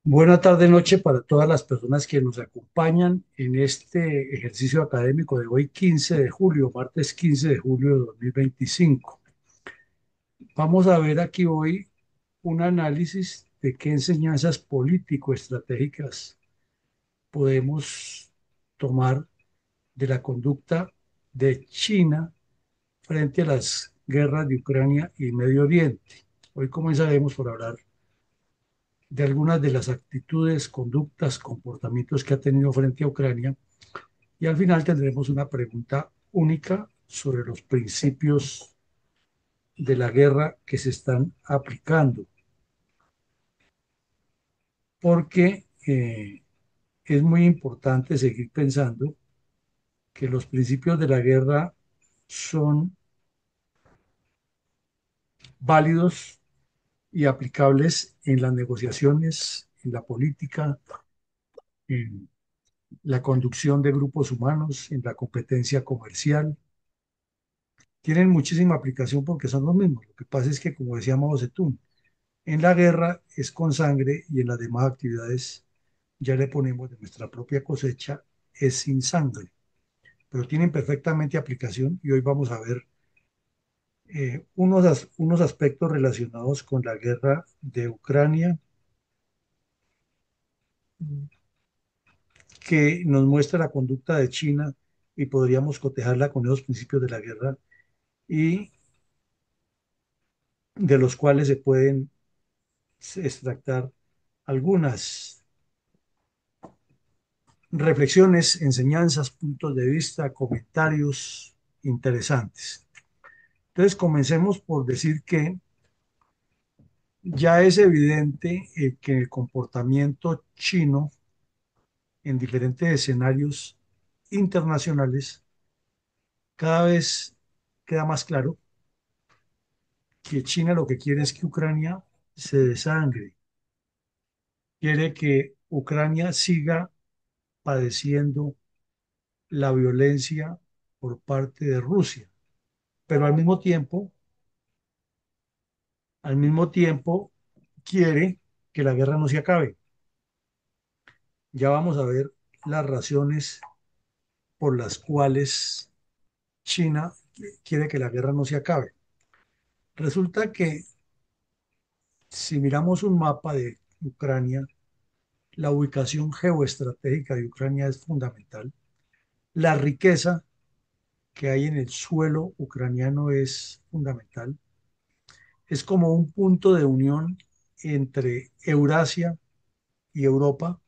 Buena tarde, noche para todas las personas que nos acompañan en este ejercicio académico de hoy, 15 de julio, martes 15 de julio de 2025. Vamos a ver aquí hoy un análisis de qué enseñanzas político-estratégicas podemos tomar de la conducta de China frente a las guerras de Ucrania y Medio Oriente. Hoy comenzaremos por hablar de algunas de las actitudes, conductas, comportamientos que ha tenido frente a Ucrania. Y al final tendremos una pregunta única sobre los principios de la guerra que se están aplicando, porque es muy importante seguir pensando que los principios de la guerra son válidos y aplicables en las negociaciones, en la política, en la conducción de grupos humanos, en la competencia comercial. Tienen muchísima aplicación porque son los mismos. Lo que pasa es que, como decía Mao Zedong, en la guerra es con sangre y en las demás actividades ya le ponemos de nuestra propia cosecha, es sin sangre, pero tienen perfectamente aplicación y hoy vamos a ver unos aspectos relacionados con la guerra de Ucrania que nos muestra la conducta de China y podríamos cotejarla con esos principios de la guerra y de los cuales se pueden extractar algunas reflexiones, enseñanzas, puntos de vista, comentarios interesantes. Entonces, comencemos por decir que ya es evidente que el comportamiento chino en diferentes escenarios internacionales cada vez queda más claro que China lo que quiere es que Ucrania se desangre, quiere que Ucrania siga padeciendo la violencia por parte de Rusia, pero al mismo tiempo quiere que la guerra no se acabe. Ya vamos a ver las razones por las cuales China quiere que la guerra no se acabe. Resulta que si miramos un mapa de Ucrania, la ubicación geoestratégica de Ucrania es fundamental. La riqueza que hay en el suelo ucraniano es fundamental. Es como un punto de unión entre Eurasia y Europa.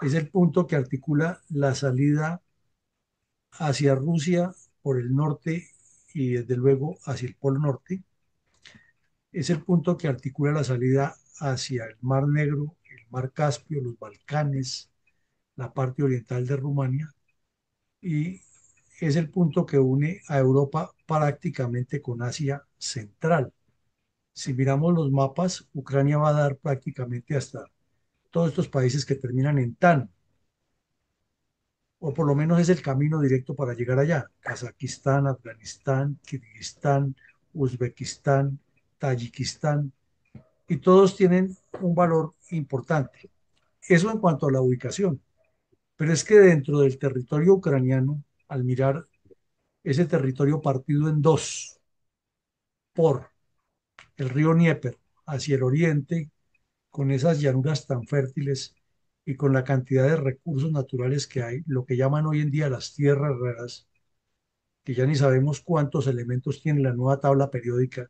Es el punto que articula la salida hacia Rusia por el norte y desde luego hacia el Polo Norte. Es el punto que articula la salida hacia el Mar Negro, el Mar Caspio, los Balcanes, la parte oriental de Rumania y es el punto que une a Europa prácticamente con Asia Central. Si miramos los mapas, Ucrania va a dar prácticamente hasta todos estos países que terminan en Tan, o por lo menos es el camino directo para llegar allá. Kazajistán, Afganistán, Kirguistán, Uzbekistán, Tayikistán, y todos tienen un valor importante. Eso en cuanto a la ubicación. Pero es que dentro del territorio ucraniano, al mirar ese territorio partido en dos por el río Dnieper hacia el oriente, con esas llanuras tan fértiles y con la cantidad de recursos naturales que hay, lo que llaman hoy en día las tierras raras, que ya ni sabemos cuántos elementos tiene la nueva tabla periódica,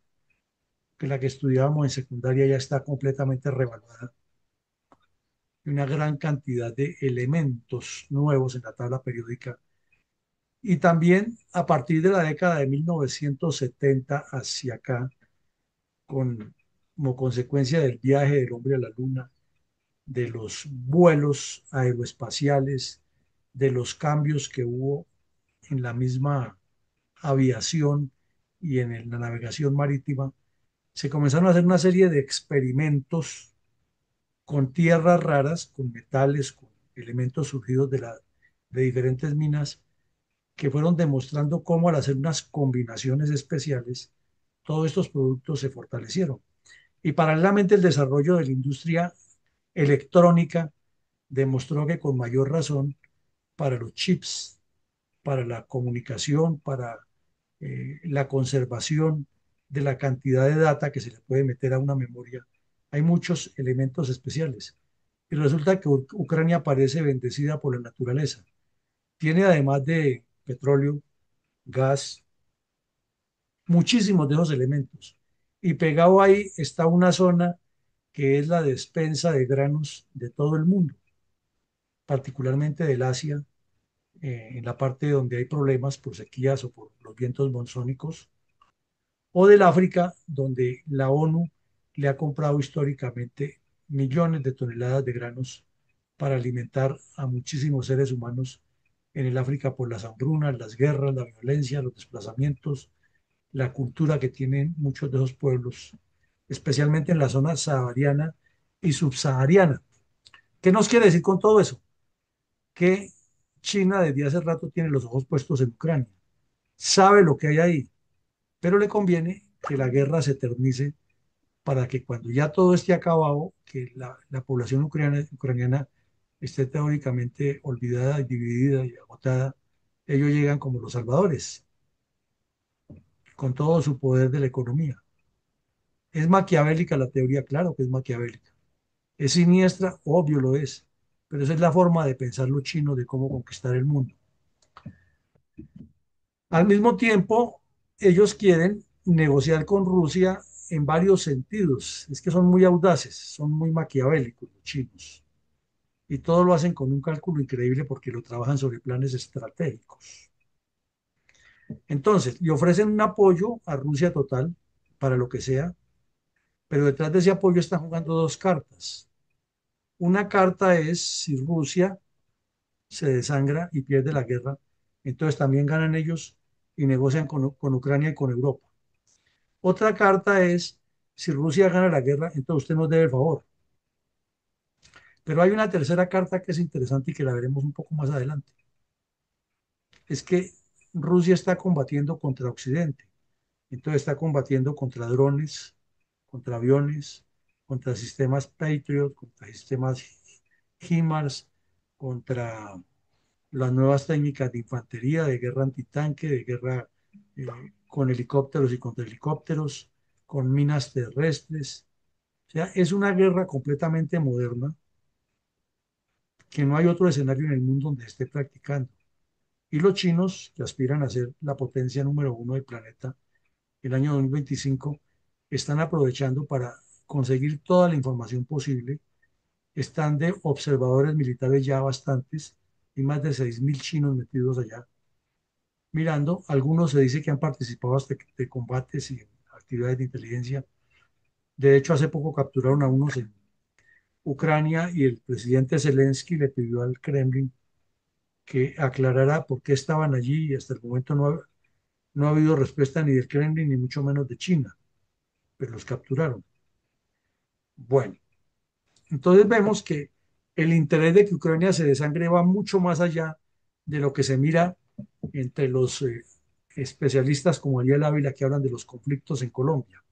que la que estudiábamos en secundaria ya está completamente revaluada, y una gran cantidad de elementos nuevos en la tabla periódica. Y también a partir de la década de 1970 hacia acá, como consecuencia del viaje del hombre a la luna, de los vuelos aeroespaciales, de los cambios que hubo en la misma aviación y en la navegación marítima, se comenzaron a hacer una serie de experimentos con tierras raras, con metales, con elementos surgidos de diferentes minas, que fueron demostrando cómo al hacer unas combinaciones especiales, todos estos productos se fortalecieron. Y paralelamente el desarrollo de la industria electrónica, demostró que con mayor razón para los chips, para la comunicación, para la conservación de la cantidad de data que se le puede meter a una memoria, hay muchos elementos especiales. Y resulta que Ucrania parece bendecida por la naturaleza. Tiene además de petróleo, gas, muchísimos de esos elementos. Y pegado ahí está una zona que es la despensa de granos de todo el mundo, particularmente del Asia, en la parte donde hay problemas por sequías o por los vientos monzónicos, o del África, donde la ONU le ha comprado históricamente millones de toneladas de granos para alimentar a muchísimos seres humanos en el África por las hambrunas, las guerras, la violencia, los desplazamientos, la cultura que tienen muchos de esos pueblos, especialmente en la zona sahariana y subsahariana. ¿Qué nos quiere decir con todo eso? Que China desde hace rato tiene los ojos puestos en Ucrania, sabe lo que hay ahí, pero le conviene que la guerra se eternice para que cuando ya todo esté acabado, que la población ucraniana esté teóricamente olvidada y dividida y agotada, ellos llegan como los salvadores, con todo su poder de la economía. ¿Es maquiavélica la teoría? Claro que es maquiavélica. ¿Es siniestra? Obvio lo es. Pero esa es la forma de pensar los chinos de cómo conquistar el mundo. Al mismo tiempo, ellos quieren negociar con Rusia en varios sentidos. Es que son muy audaces, son muy maquiavélicos los chinos. Y todo lo hacen con un cálculo increíble porque lo trabajan sobre planes estratégicos. Entonces, le ofrecen un apoyo a Rusia total para lo que sea, pero detrás de ese apoyo están jugando dos cartas. Una carta es si Rusia se desangra y pierde la guerra, entonces también ganan ellos y negocian con Ucrania y con Europa. Otra carta es si Rusia gana la guerra, entonces usted nos debe el favor. Pero hay una tercera carta que es interesante y que la veremos un poco más adelante. Es que Rusia está combatiendo contra Occidente. Entonces está combatiendo contra drones, contra aviones, contra sistemas Patriot, contra sistemas HIMARS, contra las nuevas técnicas de infantería, de guerra antitanque, de guerra eh, con helicópteros y contra helicópteros, con minas terrestres. O sea, es una guerra completamente moderna que no hay otro escenario en el mundo donde esté practicando. Y los chinos, que aspiran a ser la potencia número uno del planeta el año 2025, están aprovechando para conseguir toda la información posible. Están de observadores militares ya bastantes, y más de 6.000 chinos metidos allá mirando. Algunos se dice que han participado hasta de combates y actividades de inteligencia. De hecho, hace poco capturaron a unos en Ucrania y el presidente Zelensky le pidió al Kremlin que aclarara por qué estaban allí y hasta el momento no ha habido respuesta ni del Kremlin ni mucho menos de China, pero los capturaron. Bueno, entonces vemos que el interés de que Ucrania se desangre va mucho más allá de lo que se mira entre los especialistas como Ariel Ávila que hablan de los conflictos en Colombia,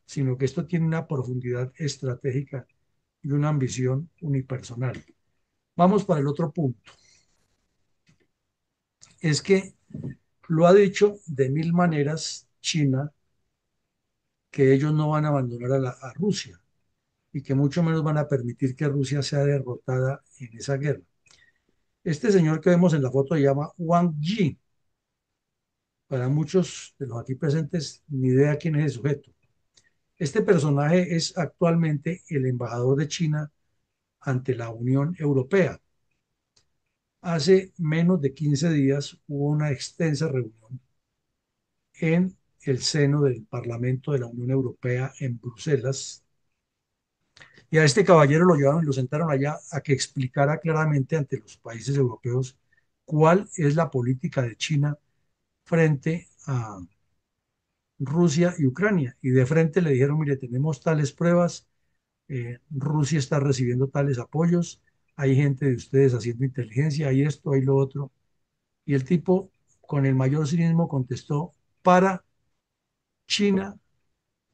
sino que esto tiene una profundidad estratégica y una ambición unipersonal. Vamos para el otro punto. Es que lo ha dicho de mil maneras China, que ellos no van a abandonar a Rusia y que mucho menos van a permitir que Rusia sea derrotada en esa guerra. Este señor que vemos en la foto se llama Wang Yi. Para muchos de los aquí presentes, ni idea quién es el sujeto. Este personaje es actualmente el embajador de China ante la Unión Europea. Hace menos de 15 días hubo una extensa reunión en el seno del Parlamento de la Unión Europea en Bruselas y a este caballero lo llevaron y lo sentaron allá a que explicara claramente ante los países europeos cuál es la política de China frente a Rusia y Ucrania. Y de frente le dijeron, mire, tenemos tales pruebas, Rusia está recibiendo tales apoyos, hay gente de ustedes haciendo inteligencia, hay esto, hay lo otro. Y el tipo, con el mayor cinismo, contestó, para China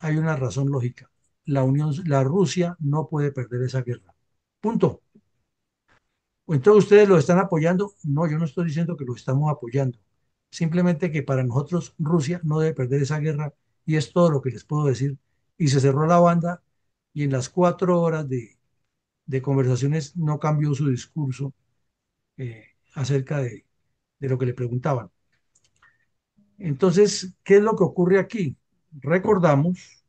hay una razón lógica. la Rusia no puede perder esa guerra. Punto. Entonces ustedes lo están apoyando. No, yo no estoy diciendo que lo estamos apoyando. Simplemente que para nosotros Rusia no debe perder esa guerra y es todo lo que les puedo decir. Y se cerró la banda y en las 4 horas de conversaciones no cambió su discurso acerca de lo que le preguntaban. Entonces, ¿qué es lo que ocurre aquí? Recordamos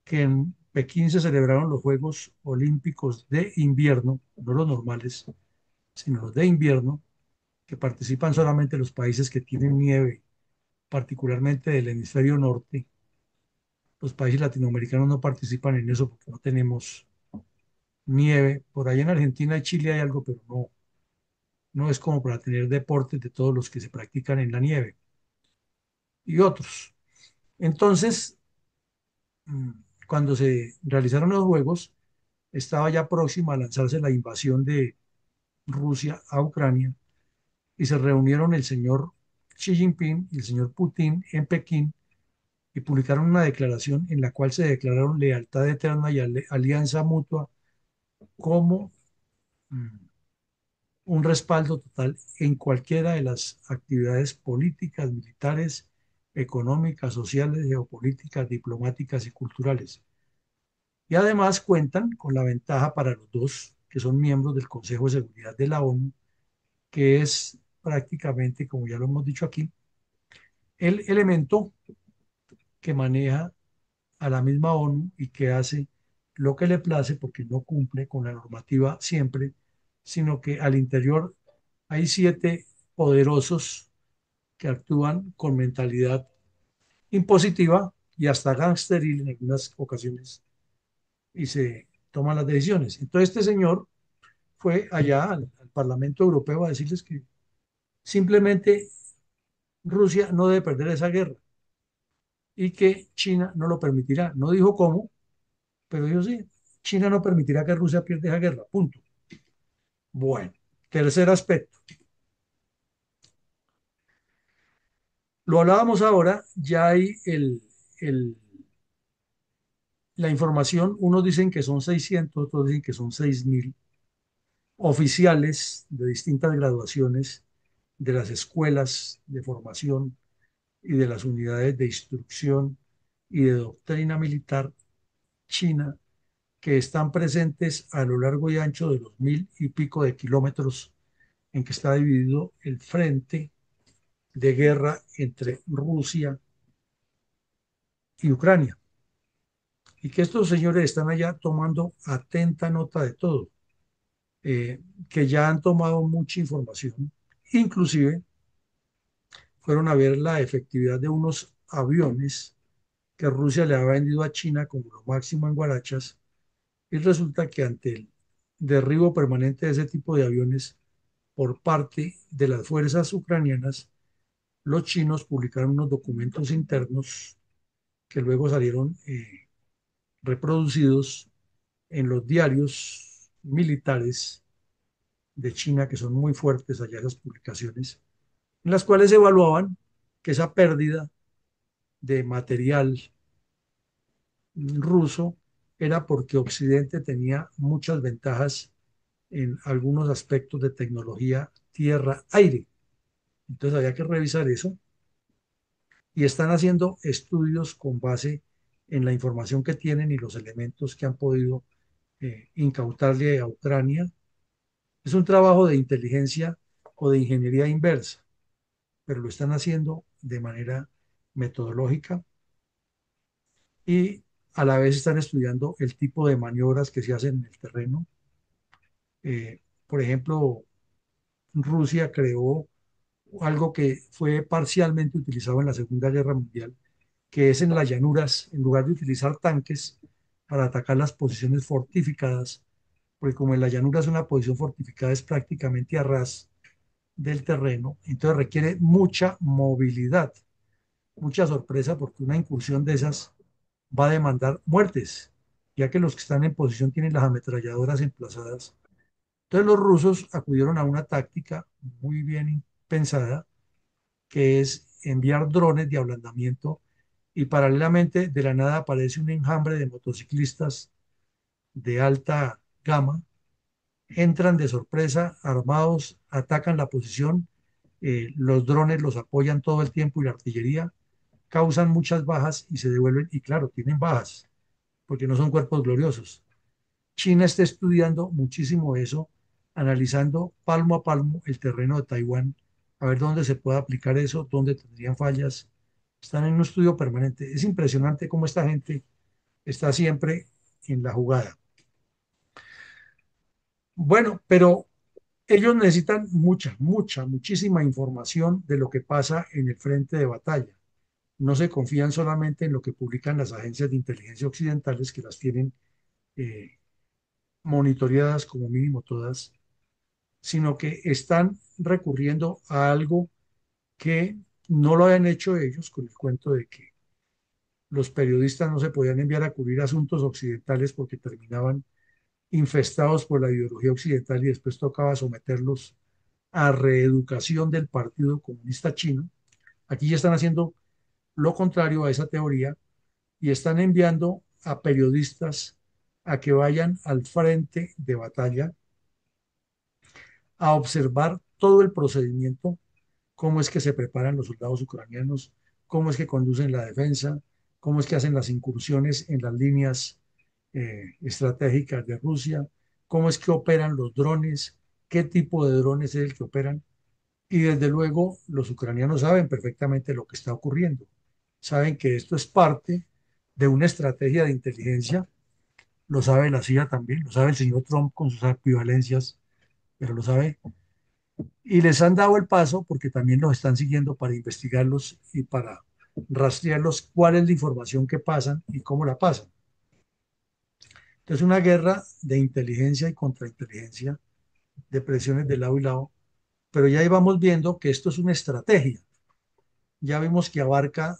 que en Pekín se celebraron los Juegos Olímpicos de invierno, no los normales, sino los de invierno, que participan solamente los países que tienen nieve, particularmente del hemisferio norte. Los países latinoamericanos no participan en eso porque no tenemos nieve. Por ahí en Argentina y Chile hay algo, pero no es como para tener deportes de todos los que se practican en la nieve y otros. Entonces, mm, cuando se realizaron los Juegos, estaba ya próxima a lanzarse la invasión de Rusia a Ucrania y se reunieron el señor Xi Jinping y el señor Putin en Pekín y publicaron una declaración en la cual se declararon lealtad eterna y alianza mutua como mm, un respaldo total en cualquiera de las actividades políticas, militares, económicas, sociales, geopolíticas, diplomáticas y culturales. Y además cuentan con la ventaja para los dos, que son miembros del Consejo de Seguridad de la ONU, que es prácticamente, como ya lo hemos dicho aquí, el elemento que maneja a la misma ONU y que hace lo que le place porque no cumple con la normativa siempre, sino que al interior hay 7 poderosos que actúan con mentalidad impositiva y hasta gangsteril en algunas ocasiones y se toman las decisiones. Entonces este señor fue allá al Parlamento Europeo a decirles que simplemente Rusia no debe perder esa guerra y que China no lo permitirá. No dijo cómo, pero dijo sí, China no permitirá que Rusia pierda esa guerra, punto. Bueno, tercer aspecto. Lo hablábamos ahora, ya hay la información, unos dicen que son 600, otros dicen que son 6.000 oficiales de distintas graduaciones de las escuelas de formación y de las unidades de instrucción y de doctrina militar china que están presentes a lo largo y ancho de los 1.000 y pico de kilómetros en que está dividido el frente de guerra entre Rusia y Ucrania. Y que estos señores están allá tomando atenta nota de todo, que ya han tomado mucha información, inclusive fueron a ver la efectividad de unos aviones que Rusia le ha vendido a China como lo máximo en guarachas, y resulta que ante el derribo permanente de ese tipo de aviones por parte de las fuerzas ucranianas, los chinos publicaron unos documentos internos que luego salieron reproducidos en los diarios militares de China, que son muy fuertes allá esas publicaciones, en las cuales evaluaban que esa pérdida de material ruso era porque Occidente tenía muchas ventajas en algunos aspectos de tecnología tierra-aire. Entonces había que revisar eso y están haciendo estudios con base en la información que tienen y los elementos que han podido incautarle a Ucrania. Es un trabajo de inteligencia o de ingeniería inversa, pero lo están haciendo de manera metodológica y a la vez están estudiando el tipo de maniobras que se hacen en el terreno. Por ejemplo, Rusia creó algo que fue parcialmente utilizado en la Segunda Guerra Mundial, que es en las llanuras, en lugar de utilizar tanques para atacar las posiciones fortificadas, porque como en la llanura es una posición fortificada, es prácticamente a ras del terreno, entonces requiere mucha movilidad, mucha sorpresa, porque una incursión de esas va a demandar muertes, ya que los que están en posición tienen las ametralladoras emplazadas. Entonces los rusos acudieron a una táctica muy bien pensada, que es enviar drones de ablandamiento y paralelamente de la nada aparece un enjambre de motociclistas de alta gama, entran de sorpresa, armados, atacan la posición, los drones los apoyan todo el tiempo y la artillería, causan muchas bajas y se devuelven, y claro, tienen bajas, porque no son cuerpos gloriosos. China está estudiando muchísimo eso, analizando palmo a palmo el terreno de Taiwán, a ver dónde se puede aplicar eso, dónde tendrían fallas. Están en un estudio permanente. Es impresionante cómo esta gente está siempre en la jugada. Bueno, pero ellos necesitan muchísima información de lo que pasa en el frente de batalla. No se confían solamente en lo que publican las agencias de inteligencia occidentales, que las tienen eh, monitoreadas como mínimo todas, sino que están recurriendo a algo que no lo habían hecho ellos, con el cuento de que los periodistas no se podían enviar a cubrir asuntos occidentales porque terminaban infestados por la ideología occidental y después tocaba someterlos a reeducación del Partido Comunista Chino. Aquí ya están haciendo lo contrario a esa teoría y están enviando a periodistas a que vayan al frente de batalla a observar todo el procedimiento, cómo es que se preparan los soldados ucranianos, cómo es que conducen la defensa, cómo es que hacen las incursiones en las líneas estratégicas de Rusia, cómo es que operan los drones, qué tipo de drones es el que operan. Y desde luego los ucranianos saben perfectamente lo que está ocurriendo. Saben que esto es parte de una estrategia de inteligencia, lo sabe la CIA también, lo sabe el señor Trump con sus ambivalencias, pero lo sabe. Y les han dado el paso porque también los están siguiendo para investigarlos y para rastrearlos cuál es la información que pasan y cómo la pasan. Entonces, una guerra de inteligencia y contrainteligencia, de presiones de lado y lado, pero ya íbamos viendo que esto es una estrategia. Ya vimos que abarca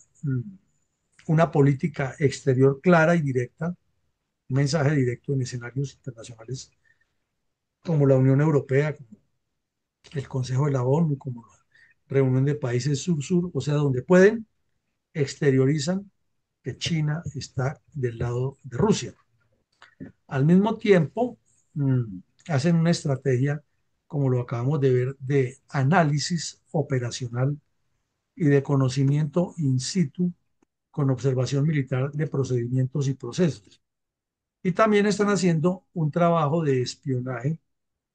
una política exterior clara y directa, un mensaje directo en escenarios internacionales como la Unión Europea, como el Consejo de la ONU, como la reunión de países sur-sur, o sea, donde pueden, exteriorizan que China está del lado de Rusia. Al mismo tiempo, hacen una estrategia, como lo acabamos de ver, de análisis operacional y de conocimiento in situ con observación militar de procedimientos y procesos. Y también están haciendo un trabajo de espionaje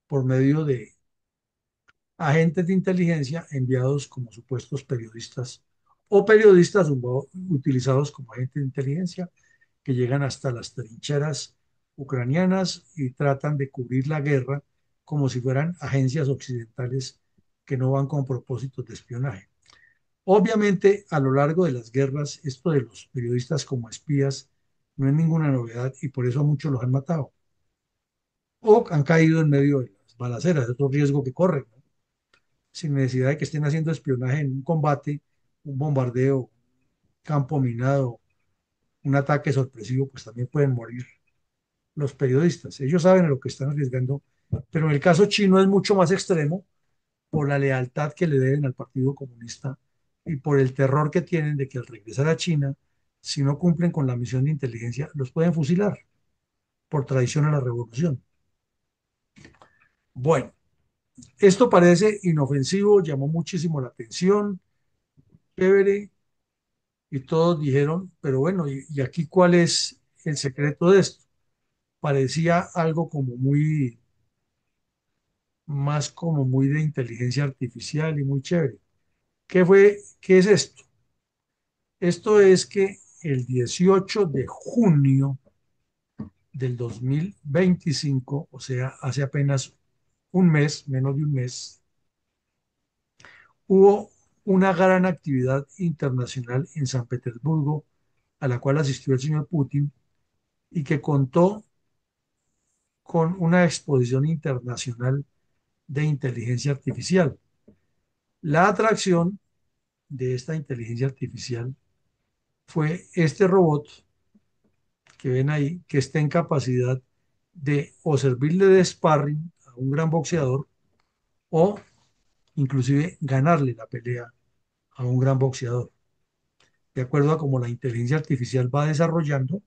por medio de agentes de inteligencia enviados como supuestos periodistas o periodistas utilizados como agentes de inteligencia que llegan hasta las trincheras ucranianas y tratan de cubrir la guerra como si fueran agencias occidentales que no van con propósitos de espionaje. Obviamente, a lo largo de las guerras, esto de los periodistas como espías no es ninguna novedad y por eso a muchos los han matado o han caído en medio de las balaceras, es otro riesgo que corren, ¿no? Sin necesidad de que estén haciendo espionaje en un combate, un bombardeo, campo minado, un ataque sorpresivo, pues también pueden morir los periodistas. Ellos saben a lo que están arriesgando, pero en el caso chino es mucho más extremo por la lealtad que le deben al Partido Comunista y por el terror que tienen de que al regresar a China, si no cumplen con la misión de inteligencia, los pueden fusilar por traición a la revolución. Bueno, esto parece inofensivo, llamó muchísimo la atención, chévere, y todos dijeron, pero bueno, y aquí cuál es el secreto de esto? Parecía algo como muy, más como muy de inteligencia artificial y muy chévere. ¿Qué es esto? Esto es que el 18 de junio del 2025, o sea, hace apenas un mes, menos de un mes, hubo una gran actividad internacional en San Petersburgo, a la cual asistió el señor Putin y que contó con una exposición internacional de inteligencia artificial. La atracción de esta inteligencia artificial fue este robot que ven ahí, que está en capacidad de o servirle de sparring a un gran boxeador o inclusive ganarle la pelea a un gran boxeador. de acuerdo a cómo la inteligencia artificial va desarrollando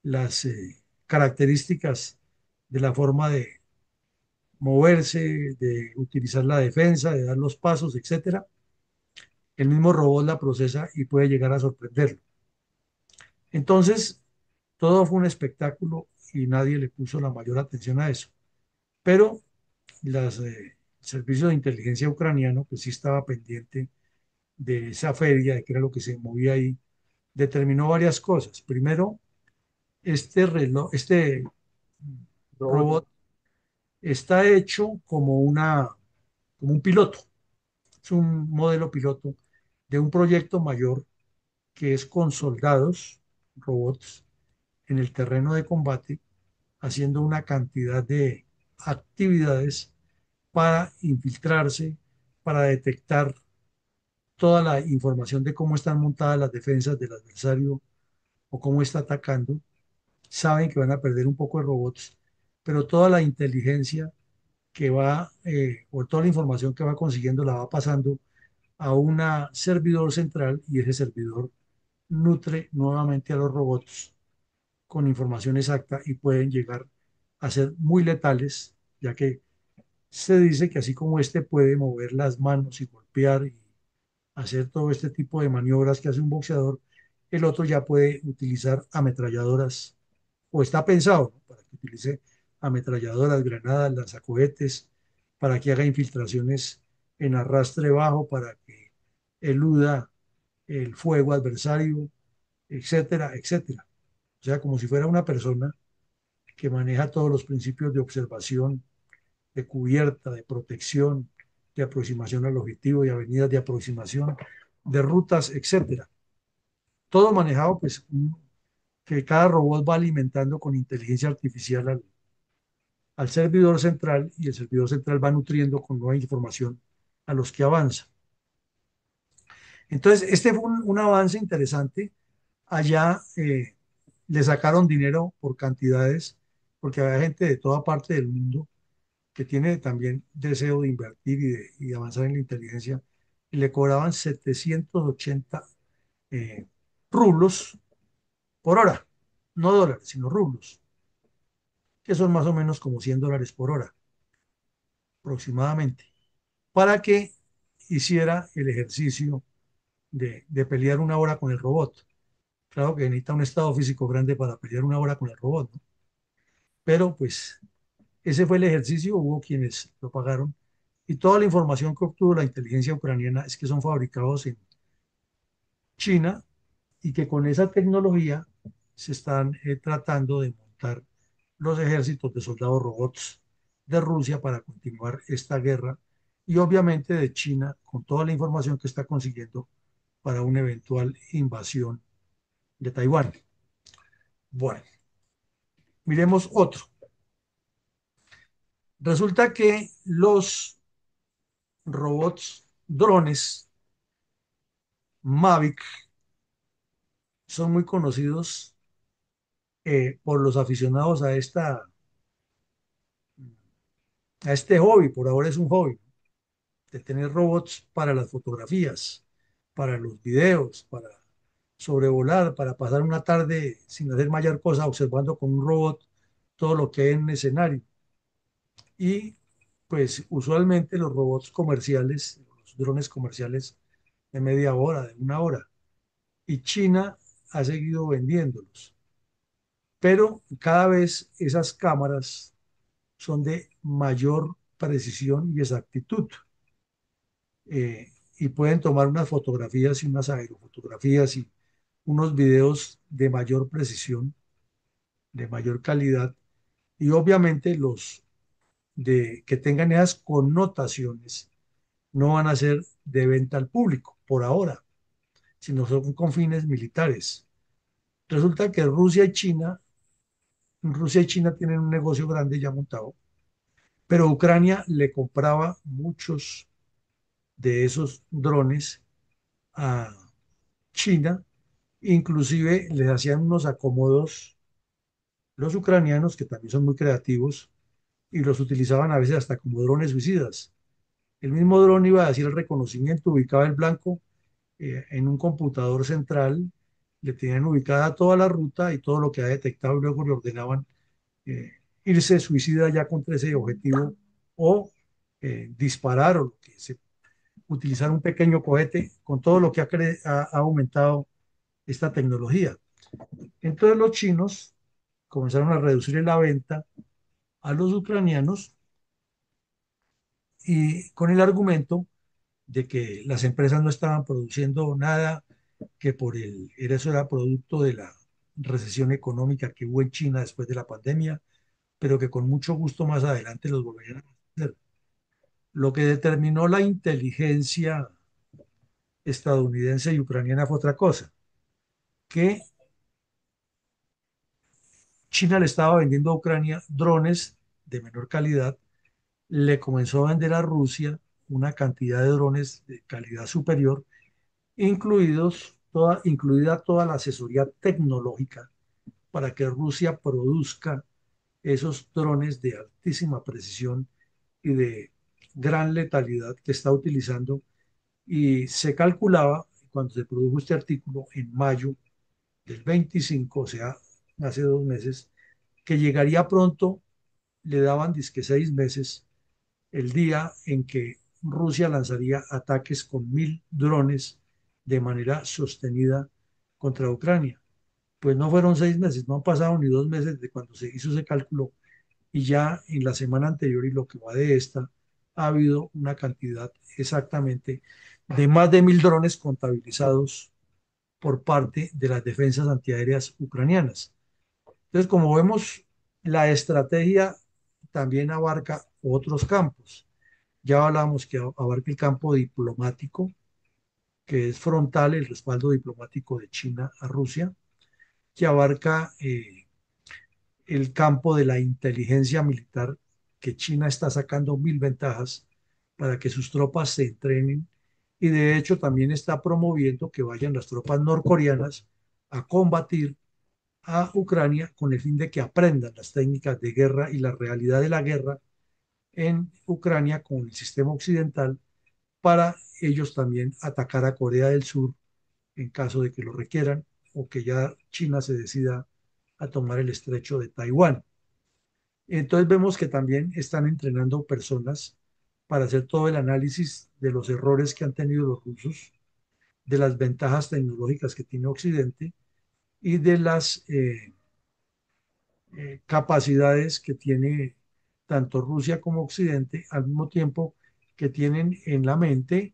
las características de la forma de moverse, de utilizar la defensa, de dar los pasos, etcétera. El mismo robot la procesa y puede llegar a sorprenderlo. Entonces, todo fue un espectáculo y nadie le puso la mayor atención a eso. Pero los servicios de inteligencia ucraniano, que sí estaba pendiente de esa feria, de qué era lo que se movía ahí, determinó varias cosas. Primero, este Robot. robot está hecho como un piloto, es un modelo piloto de un proyecto mayor que es con soldados, robots, en el terreno de combate, haciendo una cantidad de actividades para infiltrarse, para detectar toda la información de cómo están montadas las defensas del adversario o cómo está atacando. Saben que van a perder un poco de robots, pero toda la inteligencia que va, o toda la información que va consiguiendo la va pasando a un servidor central y ese servidor nutre nuevamente a los robots con información exacta y pueden llegar a ser muy letales, ya que se dice que así como este puede mover las manos y golpear y hacer todo este tipo de maniobras que hace un boxeador, el otro ya puede utilizar ametralladoras, o está pensado, ¿no?, para que utilice ametralladoras, granadas, lanzacohetes, para que haga infiltraciones en arrastre bajo, para que eluda el fuego adversario, etcétera, etcétera. O sea, como si fuera una persona que maneja todos los principios de observación, de cubierta, de protección, de aproximación al objetivo, de avenidas de aproximación, de rutas, etcétera. Todo manejado, pues, que cada robot va alimentando con inteligencia artificial al servidor central y el servidor central va nutriendo con nueva información a los que avanzan. Entonces, este fue un avance interesante. Allá le sacaron dinero por cantidades, porque había gente de toda parte del mundo que tiene también deseo de invertir y de avanzar en la inteligencia, y le cobraban 780 eh, rublos por hora, no dólares, sino rublos, que son más o menos como $100 por hora aproximadamente, para que hiciera el ejercicio de pelear una hora con el robot. Claro que necesita un estado físico grande para pelear una hora con el robot, ¿no? Pero pues ese fue el ejercicio, hubo quienes lo pagaron y toda la información que obtuvo la inteligencia ucraniana es que son fabricados en China y que con esa tecnología se están tratando de montar los ejércitos de soldados robots de Rusia para continuar esta guerra y obviamente de China con toda la información que está consiguiendo para una eventual invasión de Taiwán. Bueno, miremos otro. Resulta que los robots drones Mavic son muy conocidos por los aficionados a este hobby, por ahora es un hobby, de tener robots para las fotografías, para los videos, para sobrevolar, para pasar una tarde sin hacer mayor cosa, observando con un robot todo lo que hay en un escenario. Y pues usualmente los robots comerciales, los drones comerciales de media hora, de una hora, y China ha seguido vendiéndolos. Pero cada vez esas cámaras son de mayor precisión y exactitud, y pueden tomar unas fotografías y unas aerofotografías y unos videos de mayor precisión, de mayor calidad, y obviamente los de que tengan esas connotaciones no van a ser de venta al público por ahora, sino son con fines militares. Resulta que Rusia y China tienen un negocio grande ya montado, pero Ucrania le compraba muchos de esos drones a China, inclusive les hacían unos acomodos los ucranianos, que también son muy creativos, y los utilizaban a veces hasta como drones suicidas. El mismo dron iba a hacer el reconocimiento, ubicaba el blanco en un computador central, le tenían ubicada toda la ruta y todo lo que ha detectado y luego le ordenaban eh, irse suicida ya contra ese objetivo o disparar o lo que se, utilizar un pequeño cohete con todo lo que ha aumentado esta tecnología. Entonces los chinos comenzaron a reducir la venta a los ucranianos y con el argumento de que las empresas no estaban produciendo nada, que eso era producto de la recesión económica que hubo en China después de la pandemia, pero que con mucho gusto más adelante los volverían a hacer. Lo que determinó la inteligencia estadounidense y ucraniana fue otra cosa, que China le estaba vendiendo a Ucrania drones de menor calidad, le comenzó a vender a Rusia una cantidad de drones de calidad superior, incluida toda la asesoría tecnológica para que Rusia produzca esos drones de altísima precisión y de gran letalidad que está utilizando. Y se calculaba, cuando se produjo este artículo, en mayo del 25, o sea, hace 2 meses, que llegaría pronto, le daban disque 6 meses, el día en que Rusia lanzaría ataques con 1.000 drones de manera sostenida contra Ucrania. Pues no fueron 6 meses, no han pasado ni 2 meses de cuando se hizo ese cálculo y ya en la semana anterior y lo que va de esta, ha habido una cantidad exactamente de más de 1.000 drones contabilizados por parte de las defensas antiaéreas ucranianas. Entonces, como vemos, la estrategia también abarca otros campos. Ya hablamos que abarca el campo diplomático, que es frontal el respaldo diplomático de China a Rusia, que abarca el campo de la inteligencia militar, que China está sacando 1.000 ventajas para que sus tropas se entrenen y de hecho también está promoviendo que vayan las tropas norcoreanas a combatir a Ucrania con el fin de que aprendan las técnicas de guerra y la realidad de la guerra en Ucrania con el sistema occidental para ellos también atacar a Corea del Sur en caso de que lo requieran o que ya China se decida a tomar el estrecho de Taiwán. Entonces vemos que también están entrenando personas para hacer todo el análisis de los errores que han tenido los rusos, de las ventajas tecnológicas que tiene Occidente y de las capacidades que tiene tanto Rusia como Occidente, al mismo tiempo que tienen en la mente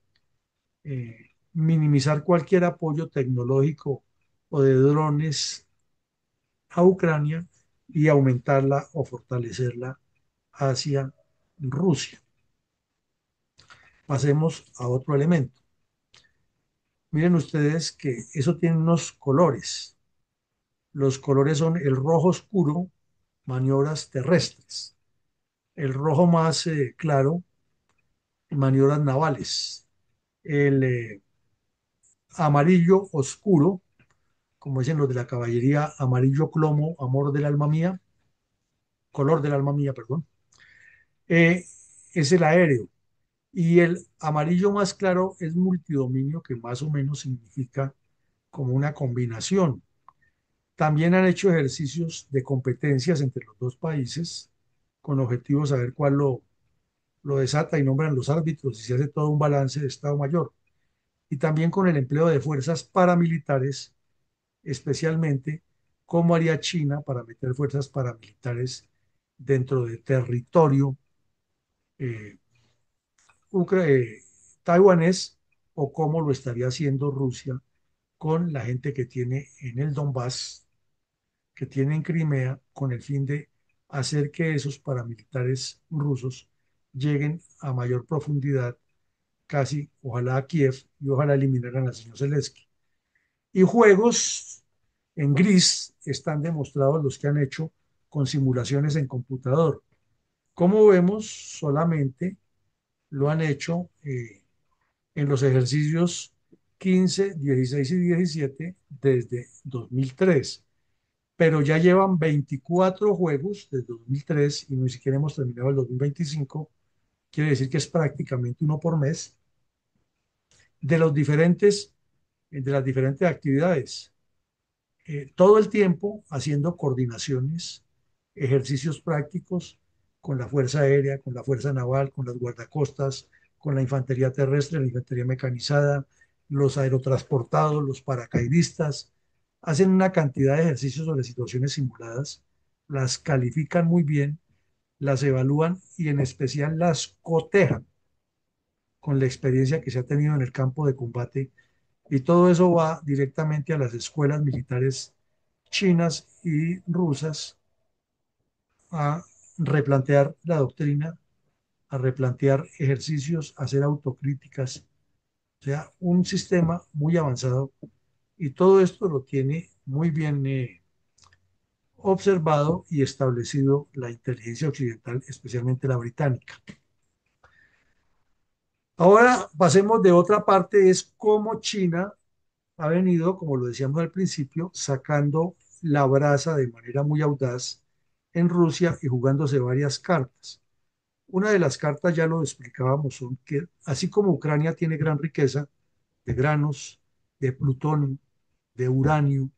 minimizar cualquier apoyo tecnológico o de drones a Ucrania y aumentarla o fortalecerla hacia Rusia. Pasemos a otro elemento. Miren ustedes que eso tiene unos colores. Los colores son el rojo oscuro, maniobras terrestres. El rojo más claro, maniobras navales. El amarillo oscuro, como dicen los de la caballería, amarillo plomo, amor del alma mía, color del alma mía, perdón, eh, es el aéreo. Y el amarillo más claro es multidominio, que más o menos significa como una combinación. También han hecho ejercicios de competencias entre los dos países con objetivo de saber cuál lo desata y nombran los árbitros y se hace todo un balance de Estado Mayor. Y también con el empleo de fuerzas paramilitares, especialmente cómo haría China para meter fuerzas paramilitares dentro de territorio eh, ucra- eh, taiwanés o cómo lo estaría haciendo Rusia con la gente que tiene en el Donbass, que tiene en Crimea, con el fin de hacer que esos paramilitares rusos lleguen a mayor profundidad, casi, ojalá a Kiev, y ojalá eliminaran al señor Zelensky. Y juegos en gris están demostrados los que han hecho con simulaciones en computador. Como vemos, solamente lo han hecho en los ejercicios 15, 16 y 17 desde 2003, pero ya llevan 24 juegos desde 2003 y ni siquiera hemos terminado el 2025, quiere decir que es prácticamente uno por mes, de los diferentes. de las diferentes actividades, todo el tiempo haciendo coordinaciones, ejercicios prácticos con la Fuerza Aérea, con la Fuerza Naval, con las guardacostas, con la infantería terrestre, la infantería mecanizada, los aerotransportados, los paracaidistas. Hacen una cantidad de ejercicios sobre situaciones simuladas, las califican muy bien, las evalúan y en especial las cotejan con la experiencia que se ha tenido en el campo de combate, y todo eso va directamente a las escuelas militares chinas y rusas a replantear la doctrina, a replantear ejercicios, a hacer autocríticas, o sea, un sistema muy avanzado, y todo esto lo tiene muy bien observado y establecido la inteligencia occidental, especialmente la británica. Ahora pasemos de otra parte, es cómo China ha venido, como lo decíamos al principio, sacando la brasa de manera muy audaz en Rusia y jugándose varias cartas. Una de las cartas, ya lo explicábamos, son que así como Ucrania tiene gran riqueza de granos, de plutonio, de uranio,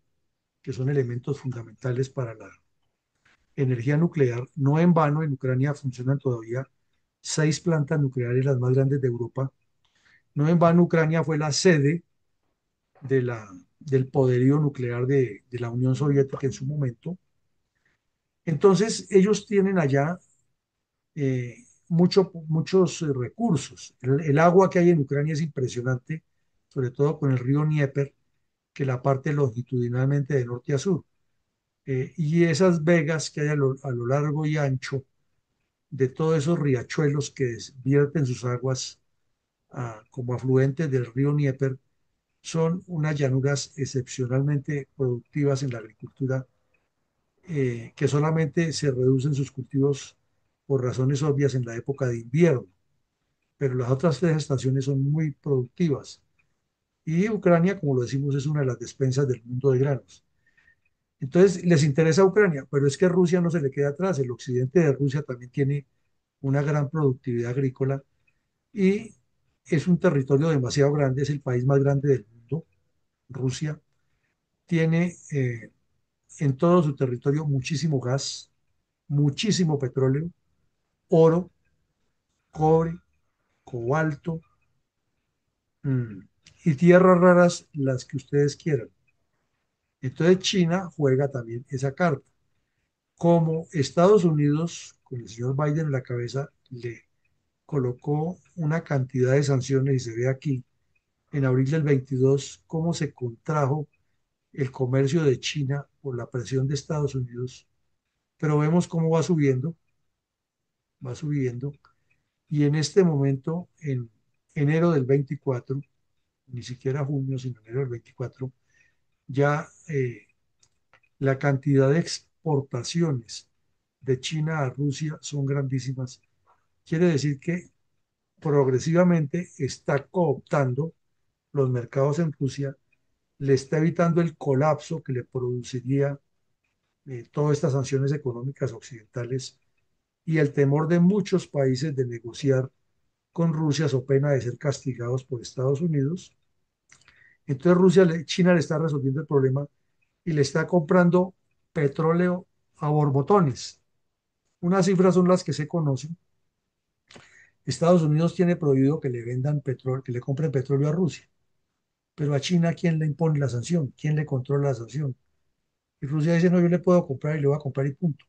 que son elementos fundamentales para la energía nuclear, no en vano en Ucrania funcionan todavía 6 plantas nucleares, las más grandes de Europa. No en vano Ucrania fue la sede del poderío nuclear de la Unión Soviética en su momento. Entonces, ellos tienen allá eh, muchos recursos. El agua que hay en Ucrania es impresionante, sobre todo con el río Dnieper, que la parte longitudinalmente de norte a sur. Y esas vegas que hay a lo largo y ancho de todos esos riachuelos que vierten sus aguas como afluentes del río Dnieper, son unas llanuras excepcionalmente productivas en la agricultura, que solamente se reducen sus cultivos por razones obvias en la época de invierno, pero las otras 3 estaciones son muy productivas. Y Ucrania, como lo decimos, es una de las despensas del mundo de granos. Entonces, les interesa a Ucrania, pero es que Rusia no se le queda atrás. El occidente de Rusia también tiene una gran productividad agrícola y es un territorio demasiado grande, es el país más grande del mundo. Rusia tiene en todo su territorio muchísimo gas, muchísimo petróleo, oro, cobre, cobalto, mm, y tierras raras, las que ustedes quieran. Entonces China juega también esa carta. Como Estados Unidos, con el señor Biden en la cabeza, le colocó una cantidad de sanciones, y se ve aquí en abril del 22 cómo se contrajo el comercio de China por la presión de Estados Unidos, pero vemos cómo va subiendo, y en este momento, en enero del 24, ni siquiera junio, sino enero del 24, ya la cantidad de exportaciones de China a Rusia son grandísimas. Quiere decir que progresivamente está cooptando los mercados en Rusia, le está evitando el colapso que le produciría todas estas sanciones económicas occidentales y el temor de muchos países de negociar con Rusia so pena de ser castigados por Estados Unidos. Entonces China le está resolviendo el problema y le está comprando petróleo a borbotones. Unas cifras son las que se conocen. Estados Unidos tiene prohibido que le vendan petróleo, que le compren petróleo a Rusia. Pero a China, ¿quién le impone la sanción? ¿Quién le controla la sanción? Y Rusia dice, no, yo le puedo comprar y le voy a comprar y punto.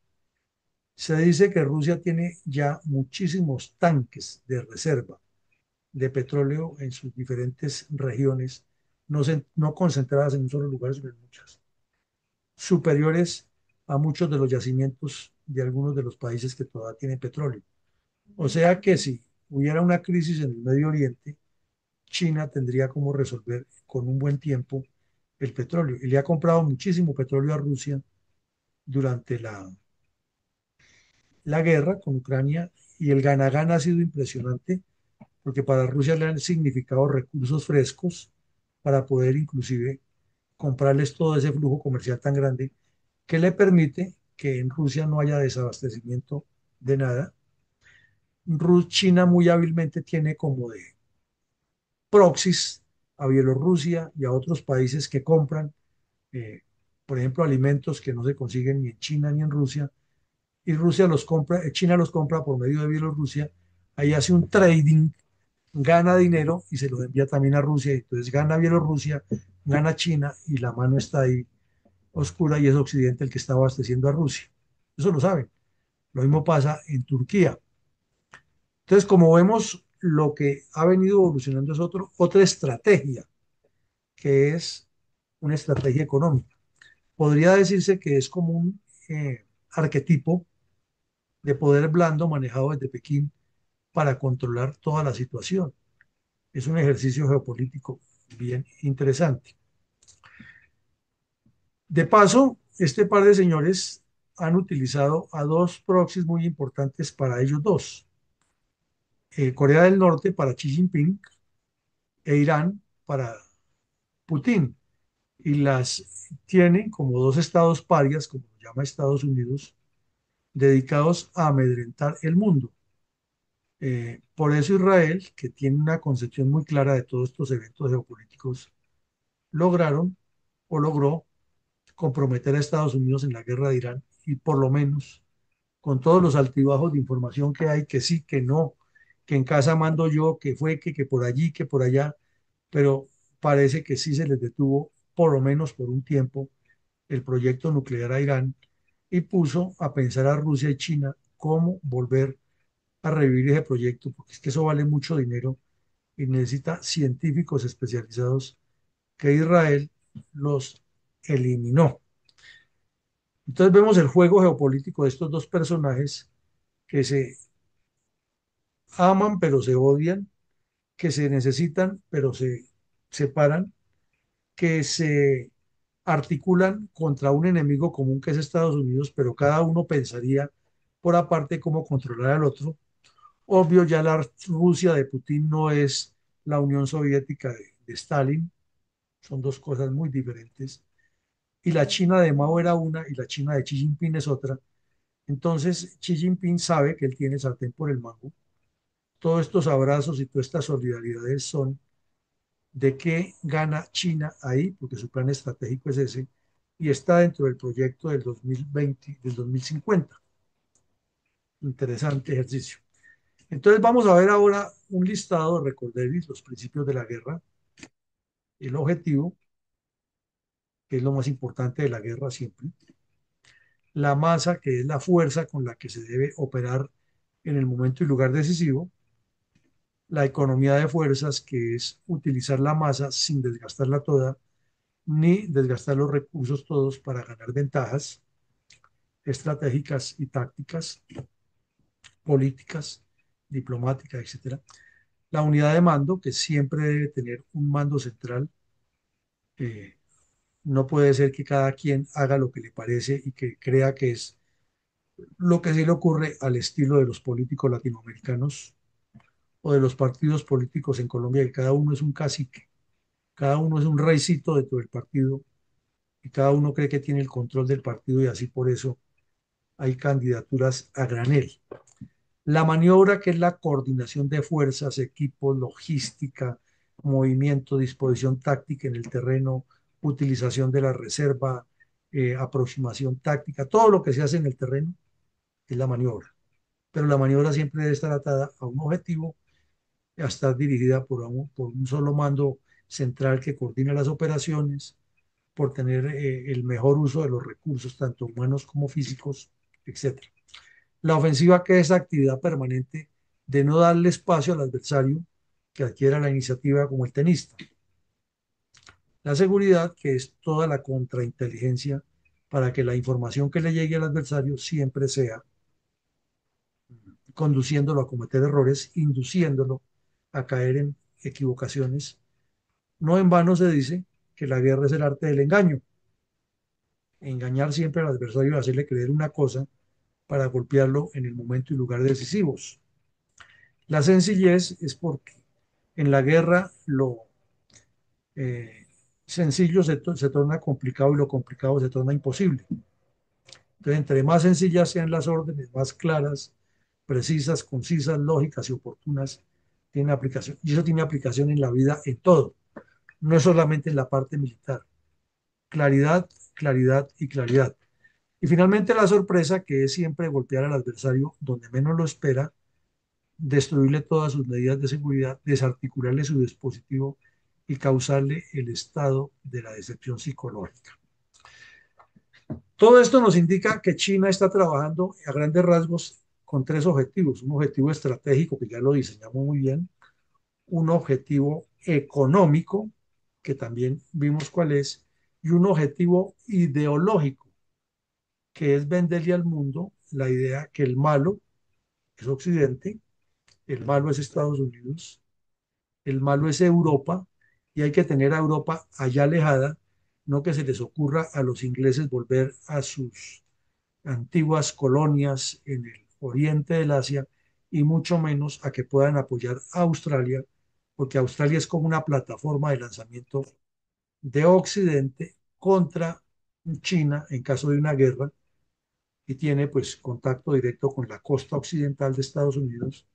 Se dice que Rusia tiene ya muchísimos tanques de reserva de petróleo en sus diferentes regiones, no concentradas en un solo lugar, sino en muchas, superiores a muchos de los yacimientos de algunos de los países que todavía tienen petróleo. O sea que si hubiera una crisis en el Medio Oriente, China tendría como resolver con un buen tiempo el petróleo. Y le ha comprado muchísimo petróleo a Rusia durante la guerra con Ucrania, y el gana-gana ha sido impresionante porque para Rusia le han significado recursos frescos para poder inclusive comprarles todo ese flujo comercial tan grande que le permite que en Rusia no haya desabastecimiento de nada. China muy hábilmente tiene como de proxies a Bielorrusia y a otros países que compran, eh, por ejemplo, alimentos que no se consiguen ni en China ni en Rusia, y Rusia los compra, China los compra por medio de Bielorrusia, ahí hace un trading, gana dinero y se lo envía también a Rusia, y entonces gana Bielorrusia, gana China y la mano está ahí oscura y es Occidente el que está abasteciendo a Rusia. Eso lo saben. Lo mismo pasa en Turquía. Entonces, como vemos, lo que ha venido evolucionando es otra estrategia, que es una estrategia económica. Podría decirse que es como un arquetipo de poder blando manejado desde Pekín para controlar toda la situación. Es un ejercicio geopolítico bien interesante. De paso, este par de señores han utilizado a dos proxies muy importantes para ellos dos. Corea del Norte para Xi Jinping e Irán para Putin. Y las tienen como dos estados parias, como lo llama Estados Unidos, dedicados a amedrentar el mundo. Por eso Israel, que tiene una concepción muy clara de todos estos eventos geopolíticos, lograron o logró comprometer a Estados Unidos en la guerra de Irán y por lo menos con todos los altibajos de información que hay, que sí, que no, que en casa mando yo, que fue, que por allí, que por allá, pero parece que sí se les detuvo por lo menos por un tiempo el proyecto nuclear a Irán y puso a pensar a Rusia y China cómo volver a revivir ese proyecto, porque es que eso vale mucho dinero y necesita científicos especializados que Israel los eliminó. Entonces vemos el juego geopolítico de estos dos personajes que se aman pero se odian, que se necesitan pero se separan, que se articulan contra un enemigo común que es Estados Unidos, pero cada uno pensaría por aparte cómo controlar al otro. Obvio, ya la Rusia de Putin no es la Unión Soviética de Stalin, son dos cosas muy diferentes. Y la China de Mao era una y la China de Xi Jinping es otra. Entonces, Xi Jinping sabe que él tiene sartén por el mango. Todos estos abrazos y todas estas solidaridades son de qué gana China ahí, porque su plan estratégico es ese, y está dentro del proyecto del 2020, del 2050. Interesante ejercicio. Entonces vamos a ver ahora un listado, recorderis, los principios de la guerra, el objetivo, que es lo más importante de la guerra siempre, la masa, que es la fuerza con la que se debe operar en el momento y lugar decisivo, la economía de fuerzas, que es utilizar la masa sin desgastarla toda, ni desgastar los recursos todos para ganar ventajas estratégicas y tácticas, políticas, diplomáticas, etcétera. La unidad de mando, que siempre debe tener un mando central, eh, no puede ser que cada quien haga lo que le parece y que crea que es lo que se le ocurre al estilo de los políticos latinoamericanos o de los partidos políticos en Colombia, que cada uno es un cacique, cada uno es un reycito dentro del partido y cada uno cree que tiene el control del partido y así por eso hay candidaturas a granel. La maniobra, que es la coordinación de fuerzas, equipos, logística, movimiento, disposición táctica en el terreno, utilización de la reserva, aproximación táctica, todo lo que se hace en el terreno es la maniobra. Pero la maniobra siempre debe estar atada a un objetivo, a estar dirigida por un solo mando central que coordina las operaciones, por tener el mejor uso de los recursos, tanto humanos como físicos, etcétera. La ofensiva, que es actividad permanente de no darle espacio al adversario que adquiera la iniciativa como el tenista. La seguridad, que es toda la contrainteligencia para que la información que le llegue al adversario siempre sea conduciéndolo a cometer errores, induciéndolo a caer en equivocaciones. No en vano se dice que la guerra es el arte del engaño. Engañar siempre al adversario y hacerle creer una cosa para golpearlo en el momento y lugar decisivos. La sencillez es porque en la guerra lo sencillo se torna complicado y lo complicado se torna imposible. Entonces, entre más sencillas sean las órdenes, más claras, precisas, concisas, lógicas y oportunas, tiene aplicación. Y eso tiene aplicación en la vida, en todo. no es solamente en la parte militar. Claridad, claridad y claridad. Y finalmente la sorpresa, que es siempre golpear al adversario donde menos lo espera, destruirle todas sus medidas de seguridad, desarticularle su dispositivo y causarle el estado de la decepción psicológica. Todo esto nos indica que China está trabajando a grandes rasgos con tres objetivos. Un objetivo estratégico, que ya lo diseñamos muy bien, un objetivo económico, que también vimos cuál es, y un objetivo ideológico, que es venderle al mundo la idea que el malo es Occidente, el malo es Estados Unidos, el malo es Europa, y hay que tener a Europa allá alejada, no que se les ocurra a los ingleses volver a sus antiguas colonias en el oriente del Asia, y mucho menos a que puedan apoyar a Australia, porque Australia es como una plataforma de lanzamiento de Occidente contra China en caso de una guerra, y tiene pues contacto directo con la costa occidental de Estados Unidos,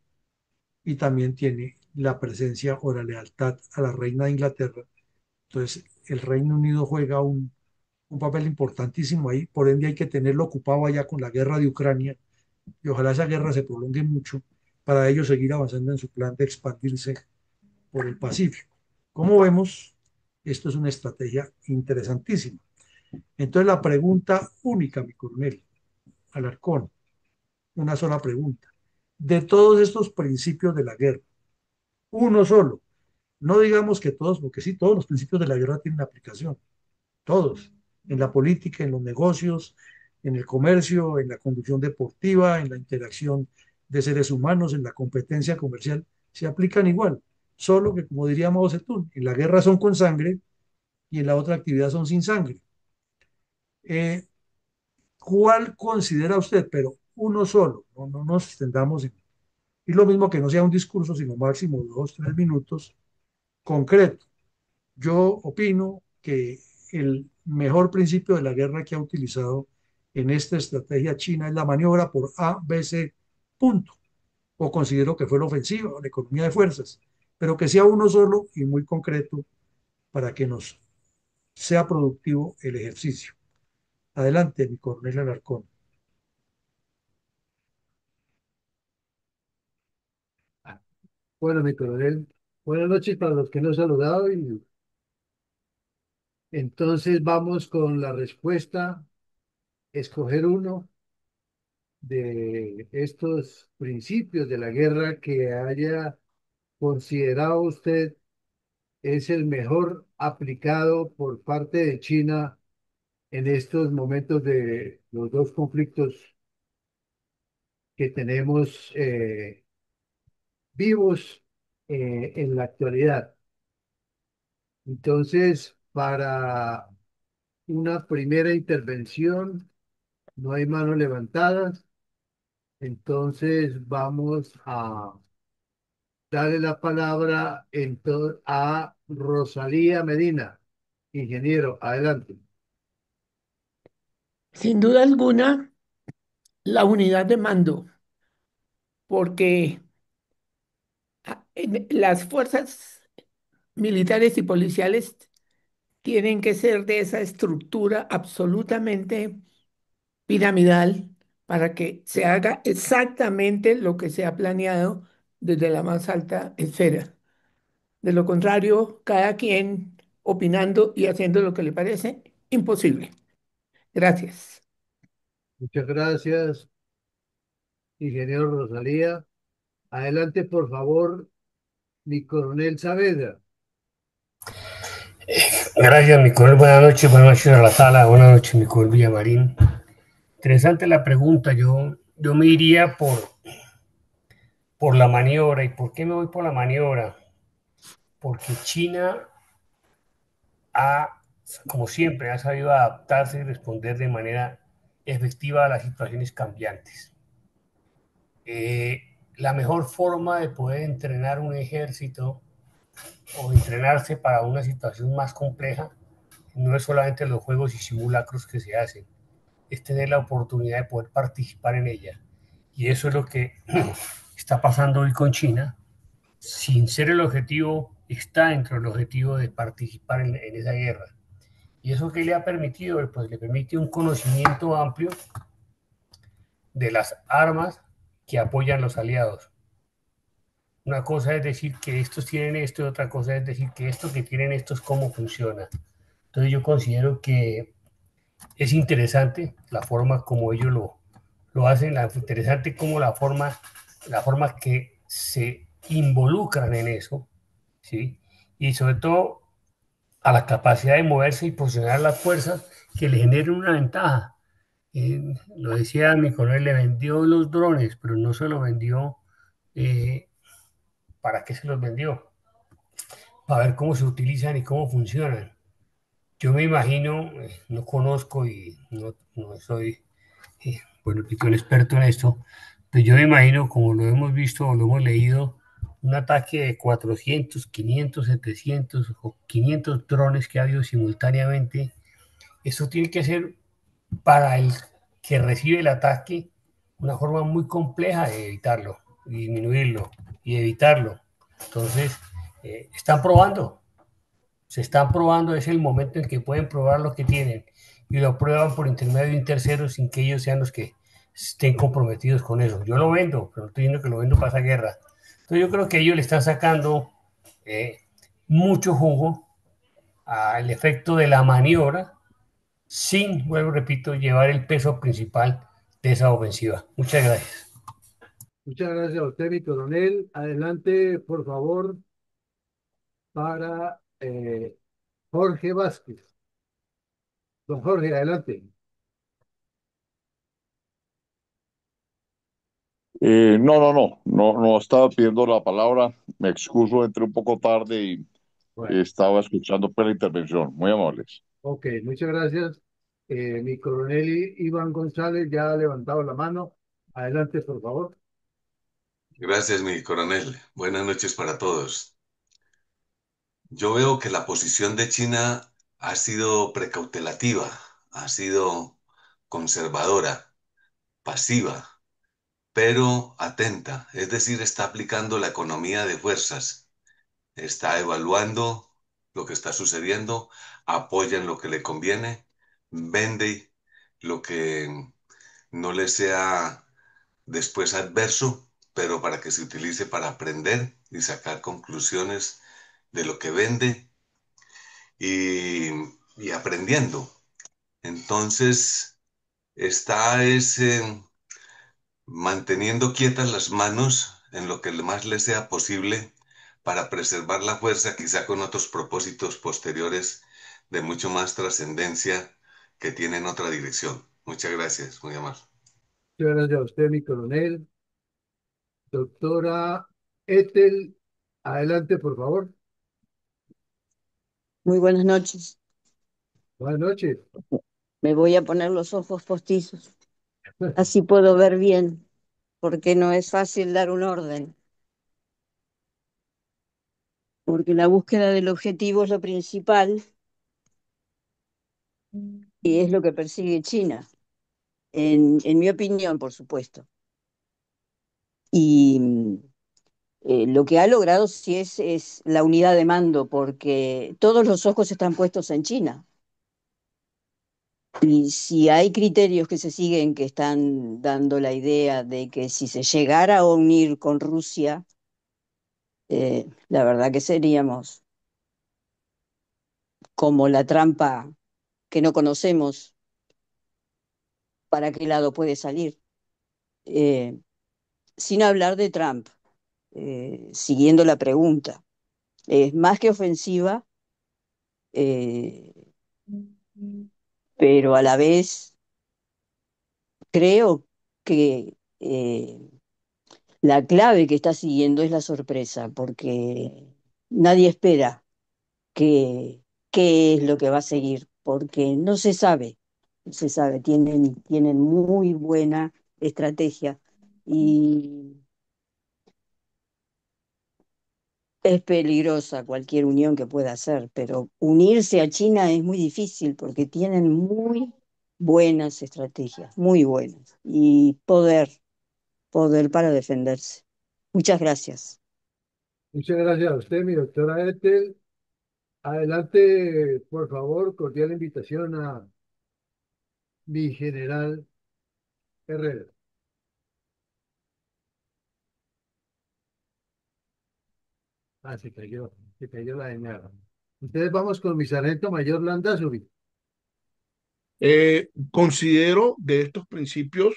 y también tiene la presencia o la lealtad a la reina de Inglaterra. Entonces el Reino Unido juega un papel importantísimo ahí, por ende hay que tenerlo ocupado allá con la guerra de Ucrania, y ojalá esa guerra se prolongue mucho para ellos seguir avanzando en su plan de expandirse por el Pacífico. Como vemos, esto es una estrategia interesantísima. Entonces la pregunta única, mi coronel Alarcón, una sola pregunta. De todos estos principios de la guerra, uno solo, no digamos que todos, porque sí, todos los principios de la guerra tienen aplicación, todos, en la política, en los negocios, en el comercio, en la conducción deportiva, en la interacción de seres humanos, en la competencia comercial, se aplican igual, solo que, como diría Mao Zedong, en la guerra son con sangre y en la otra actividad son sin sangre. Eh, ¿Cuál considera usted? Pero uno solo, no nos extendamos en... Y lo mismo, que no sea un discurso, sino máximo 2, 3 minutos, concreto. Yo opino que el mejor principio de la guerra que ha utilizado en esta estrategia China es la maniobra por A, B, C, punto. O considero que fue la ofensiva, la economía de fuerzas, pero que sea uno solo y muy concreto para que nos sea productivo el ejercicio. Adelante, mi coronel Alarcón. Bueno, mi coronel, buenas noches para los que no he saludado y entonces vamos con la respuesta, escoger uno de estos principios de la guerra que haya considerado usted es el mejor aplicado por parte de China en estos momentos de los dos conflictos que tenemos vivos en la actualidad. Entonces, para una primera intervención, no hay manos levantadas. Entonces, vamos a darle la palabra a Rosalía Medina. Ingeniero, adelante. Sin duda alguna, la unidad de mando, porque las fuerzas militares y policiales tienen que ser de esa estructura absolutamente piramidal para que se haga exactamente lo que se ha planeado desde la más alta esfera. De lo contrario, cada quien opinando y haciendo lo que le parece, imposible. Gracias. Muchas gracias, ingeniero Rosalía. Adelante, por favor, mi coronel Saavedra. Gracias, mi coronel. Buenas noches a la sala, buenas noches, mi coronel Villamarín. Interesante la pregunta. Yo me iría por la maniobra. ¿Y por qué me voy por la maniobra? Porque China ha, como siempre, ha sabido adaptarse y responder de manera efectiva a las situaciones cambiantes. La mejor forma de poder entrenar un ejército o entrenarse para una situación más compleja no es solamente los juegos y simulacros que se hacen, es tener la oportunidad de poder participar en ella. Y eso es lo que está pasando hoy con China, sin ser el objetivo está dentro del objetivo de participar en esa guerra. ¿Y eso qué le ha permitido? Pues le permite un conocimiento amplio de las armas que apoyan los aliados. Una cosa es decir que estos tienen esto y otra cosa es decir que esto que tienen estos cómo funciona. Entonces yo considero que es interesante la forma como ellos lo hacen, interesante como la forma que se involucran en eso, ¿sí? Y sobre todo a la capacidad de moverse y posicionar las fuerzas que le generen una ventaja. Lo decía mi coronel, le vendió los drones, pero no se lo vendió. ¿Para qué se los vendió? Para ver cómo se utilizan y cómo funcionan. Yo me imagino, no conozco y no soy, bueno, un experto en esto, pero yo me imagino, como lo hemos visto o lo hemos leído, un ataque de 400, 500, 700 o 500 drones que ha habido simultáneamente. Eso tiene que ser para el que recibe el ataque una forma muy compleja de evitarlo, disminuirlo y evitarlo. Entonces, están probando, se están probando, es el momento en que pueden probar lo que tienen y lo prueban por intermedio de terceros sin que ellos sean los que estén comprometidos con eso. Yo lo vendo, pero no estoy diciendo que lo vendo para esa guerra. Entonces yo creo que ellos le están sacando eh, mucho jugo al efecto de la maniobra sin, vuelvo, repito, llevar el peso principal de esa ofensiva. Muchas gracias. Muchas gracias a usted, mi coronel. Adelante, por favor, para Jorge Vázquez. Don Jorge, adelante. No estaba pidiendo la palabra. Me excuso, entré un poco tarde y Bueno, estaba escuchando pues, la intervención. Muy amables. ok, muchas gracias. Mi coronel Iván González ya ha levantado la mano. Adelante, por favor. Gracias, mi coronel. Buenas noches para todos. Yo veo que la posición de China ha sido precautelativa, ha sido conservadora, pasiva, pero atenta. Es decir, está aplicando la economía de fuerzas, está evaluando lo que está sucediendo, apoya en lo que le conviene, vende lo que no le sea después adverso, pero para que se utilice para aprender y sacar conclusiones de lo que vende y, y aprendiendo. Entonces, está manteniendo quietas las manos en lo que más le sea posible para preservar la fuerza, quizá con otros propósitos posteriores de mucho más trascendencia que tienen otra dirección. Muchas gracias, muy amable. Muchas gracias a usted, mi coronel. Doctora Ethel, adelante, por favor. Muy buenas noches. Buenas noches. Me voy a poner los ojos postizos. Así puedo ver bien, porque no es fácil dar un orden. Porque la búsqueda del objetivo es lo principal y es lo que persigue China, en mi opinión, por supuesto. Y lo que ha logrado sí es la unidad de mando, porque todos los ojos están puestos en China. Y si hay criterios que se siguen que están dando la idea de que si se llegara a unir con Rusia, la verdad que seríamos como la trampa que no conocemos para qué lado puede salir. Eh, Sin hablar de Trump, siguiendo la pregunta, es más que ofensiva, eh, pero a la vez creo que la clave que está siguiendo es la sorpresa, porque nadie espera que, qué es lo que va a seguir, porque no se sabe, no se sabe, tienen muy buena estrategia y es peligrosa cualquier unión que pueda hacer, pero unirse a China es muy difícil porque tienen muy buenas estrategias, muy buenas, y poder para defenderse. Muchas gracias. Muchas gracias a usted, mi doctora Ethel. Adelante, por favor, cordial invitación a mi general Herrera. Ah, se cayó la señal. Entonces vamos con mi sargento mayor Landazuri. Considero de estos principios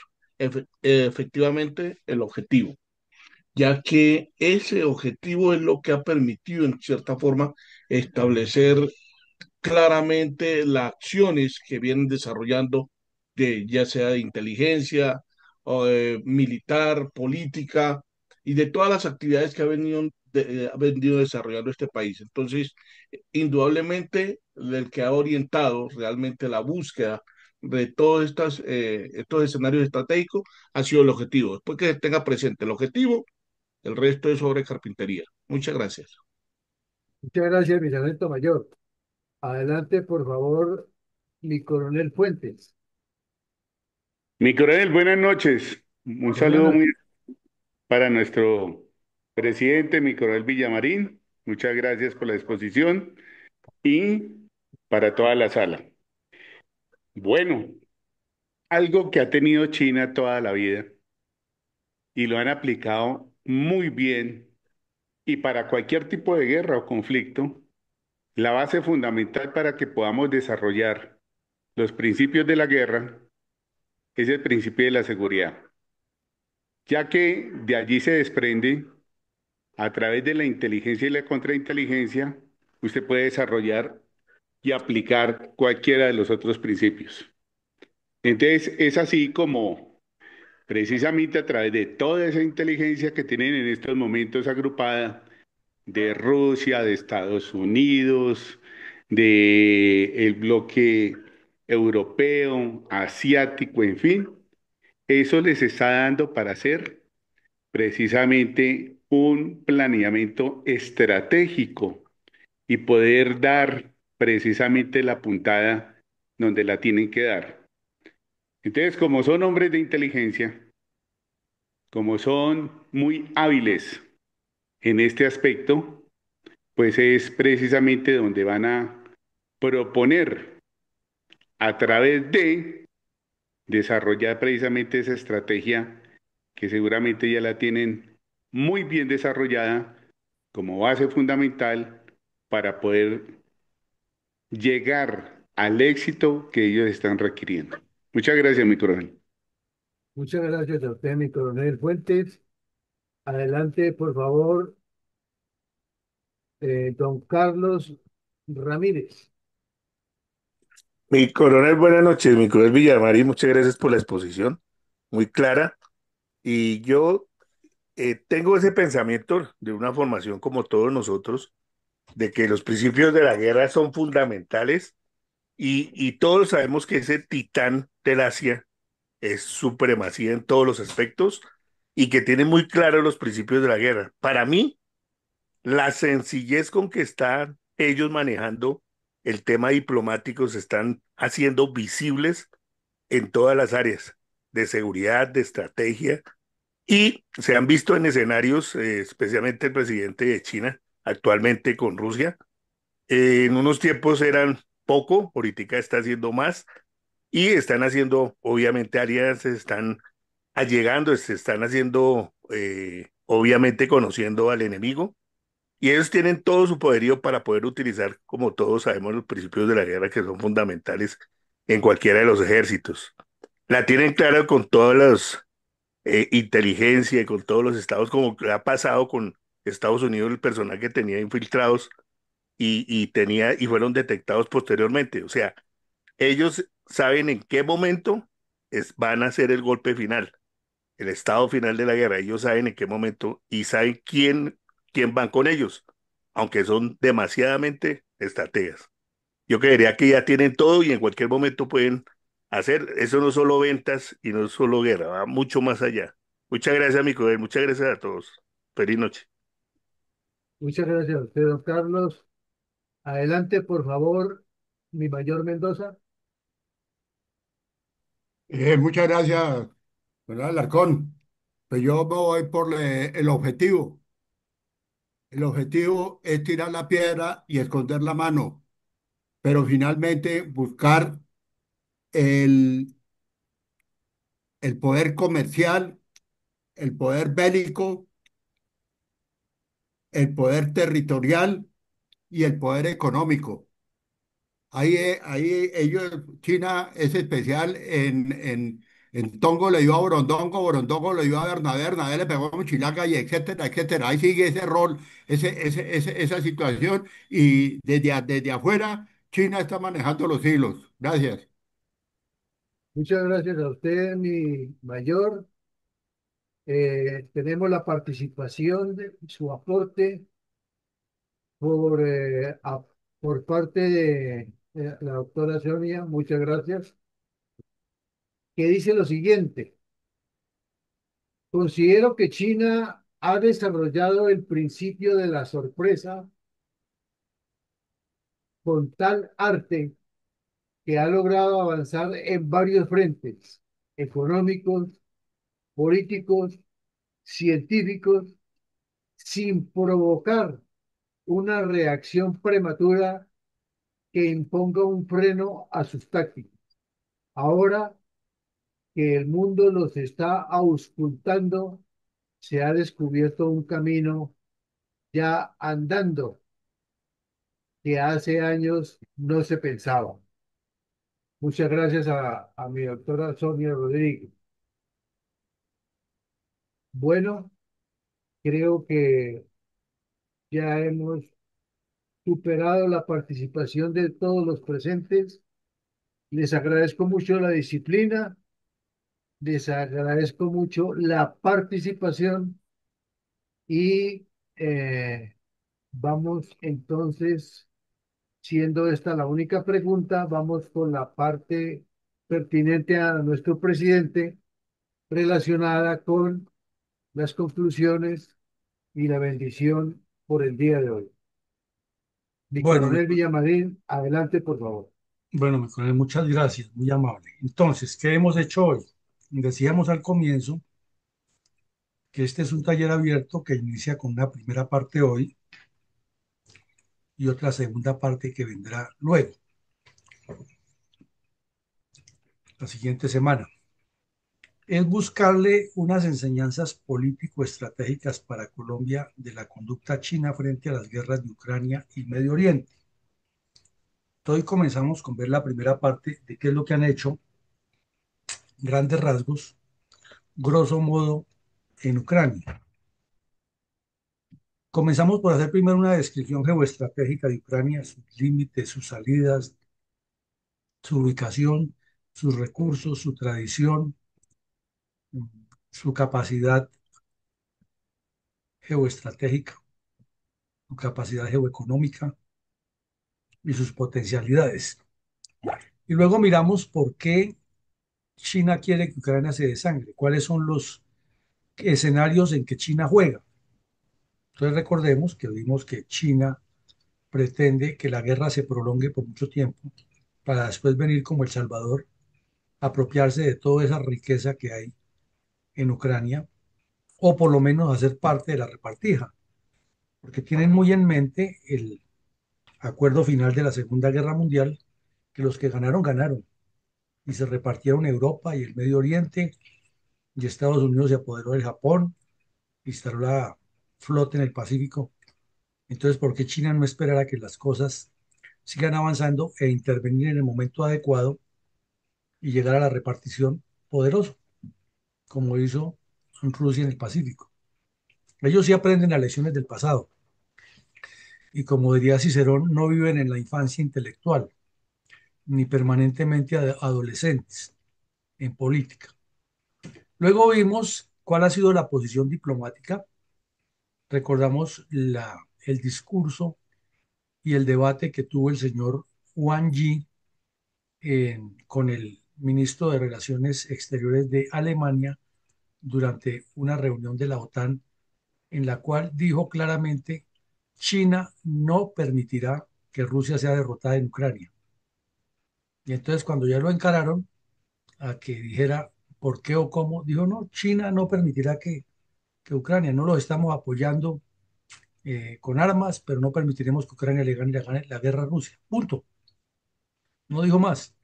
efectivamente el objetivo, ya que ese objetivo es lo que ha permitido en cierta forma establecer claramente las acciones que vienen desarrollando, ya sea de inteligencia, o de militar, política y de todas las actividades que ha venido desarrollando este país. Entonces, indudablemente, el que ha orientado realmente la búsqueda de todos estos escenarios estratégicos ha sido el objetivo. Después que se tenga presente el objetivo, el resto es sobre carpintería. Muchas gracias. Muchas gracias, mi sargento mayor. Adelante, por favor, mi coronel Fuentes. Mi coronel, buenas noches. Un Buenas saludo muy noches. para nuestro presidente, mi coronel Villamarín. Muchas gracias por la exposición y para toda la sala. Bueno, algo que ha tenido China toda la vida y lo han aplicado muy bien y para cualquier tipo de guerra o conflicto, la base fundamental para que podamos desarrollar los principios de la guerra es el principio de la seguridad, ya que de allí se desprende a través de la inteligencia y la contrainteligencia, usted puede desarrollar y aplicar cualquiera de los otros principios. Entonces, es así como precisamente a través de toda esa inteligencia que tienen en estos momentos agrupada de Rusia, de Estados Unidos, de el bloque europeo, asiático, en fin, eso les está dando para hacer precisamente un planeamiento estratégico y poder dar precisamente la puntada donde la tienen que dar. Entonces, como son hombres de inteligencia, como son muy hábiles en este aspecto, pues es precisamente donde van a proponer a través de desarrollar precisamente esa estrategia que seguramente ya la tienen muy bien desarrollada como base fundamental para poder llegar al éxito que ellos están requiriendo. Muchas gracias, mi coronel. Muchas gracias a usted, mi coronel Fuentes. Adelante, por favor, don Carlos Ramírez. Mi coronel, buenas noches. Mi coronel Villamarín, muchas gracias por la exposición, muy clara. Y yo tengo ese pensamiento de una formación como todos nosotros, de que los principios de la guerra son fundamentales y todos sabemos que ese titán del Asia es supremacía en todos los aspectos y que tiene muy claros los principios de la guerra. Para mí, la sencillez con que están ellos manejando el tema diplomático se están haciendo visibles en todas las áreas de seguridad, de estrategia, y se han visto en escenarios, especialmente el presidente de China, actualmente con Rusia. En unos tiempos eran poco, ahorita está haciendo más, y están haciendo, obviamente, alianzas, están allegando, se están haciendo, obviamente, conociendo al enemigo, y ellos tienen todo su poderío para poder utilizar, como todos sabemos, los principios de la guerra que son fundamentales en cualquiera de los ejércitos. La tienen clara con todas las inteligencia y con todos los estados, como ha pasado con Estados Unidos, el personal que tenía infiltrados y fueron detectados posteriormente. O sea, ellos saben en qué momento van a hacer el golpe final, el estado final de la guerra. Ellos saben en qué momento y saben quién van con ellos, aunque son demasiadamente estrategas. Yo creería que ya tienen todo y en cualquier momento pueden hacer. Eso no es solo ventas y no es solo guerra, va mucho más allá. Muchas gracias, mi coder. Muchas gracias a todos. Feliz noche. Muchas gracias a usted, don Carlos. Adelante, por favor, mi mayor Mendoza. Muchas gracias, ¿verdad, Alarcón? Pues yo me voy por el objetivo. el objetivo es tirar la piedra y esconder la mano, pero finalmente buscar el, el poder comercial, el poder bélico, el poder territorial y el poder económico. Ahí ellos, China es especial en Tongo le dio a Borondongo, Borondongo le dio a Bernabé, Bernabé le pegó a Mochilaca y etcétera, etcétera. Ahí sigue ese rol, esa situación y desde afuera China está manejando los hilos. Gracias. Muchas gracias a usted, mi mayor. Tenemos la participación de su aporte por, por parte de la doctora Sonia. Muchas gracias. Que dice lo siguiente. Considero que China ha desarrollado el principio de la sorpresa con tal arte que ha logrado avanzar en varios frentes económicos, políticos, científicos, sin provocar una reacción prematura que imponga un freno a sus tácticas. Ahora que el mundo los está auscultando, se ha descubierto un camino ya andando que hace años no se pensaba. Muchas gracias a mi doctora Sonia Rodríguez. Bueno, creo que ya hemos superado la participación de todos los presentes. Les agradezco mucho la disciplina, les agradezco mucho la participación y vamos entonces, siendo esta la única pregunta, vamos con la parte pertinente a nuestro presidente relacionada con las conclusiones y la bendición por el día de hoy. Mi Bueno, coronel Villamarín, adelante, por favor. bueno, mi coronel, muchas gracias, muy amable. Entonces, ¿qué hemos hecho hoy? Decíamos al comienzo que este es un taller abierto que inicia con una primera parte hoy y otra segunda parte que vendrá luego, la siguiente semana. Es buscarle unas enseñanzas político-estratégicas para Colombia de la conducta china frente a las guerras de Ucrania y Medio Oriente. Hoy comenzamos con ver la primera parte de qué es lo que han hecho, grandes rasgos, grosso modo, en Ucrania. Comenzamos por hacer primero una descripción geoestratégica de Ucrania, sus límites, sus salidas, su ubicación, sus recursos, su tradición, su capacidad geoestratégica, su capacidad geoeconómica y sus potencialidades. Y luego miramos por qué China quiere que Ucrania se desangre, cuáles son los escenarios en que China juega. Entonces recordemos que vimos que China pretende que la guerra se prolongue por mucho tiempo para después venir como El Salvador, apropiarse de toda esa riqueza que hay en Ucrania, o por lo menos hacer parte de la repartija, porque tienen muy en mente el acuerdo final de la Segunda Guerra Mundial, que los que ganaron, ganaron, y se repartieron Europa y el Medio Oriente, y Estados Unidos se apoderó del Japón, instaló la flota en el Pacífico. Entonces, ¿por qué China no esperará que las cosas sigan avanzando e intervenir en el momento adecuado y llegar a la repartición poderoso, como hizo Rusia en el Pacífico? Ellos sí aprenden las lecciones del pasado y, como diría Cicerón, no viven en la infancia intelectual ni permanentemente adolescentes en política. Luego vimos cuál ha sido la posición diplomática. Recordamos el discurso y el debate que tuvo el señor Wang Yi con el ministro de Relaciones Exteriores de Alemania durante una reunión de la OTAN en la cual dijo claramente: China no permitirá que Rusia sea derrotada en Ucrania. Y entonces, cuando ya lo encararon a que dijera por qué o cómo, dijo: no, China no permitirá que Ucrania, no lo estamos apoyando con armas, pero no permitiremos que Ucrania le gane la guerra a Rusia. Punto. No dijo más.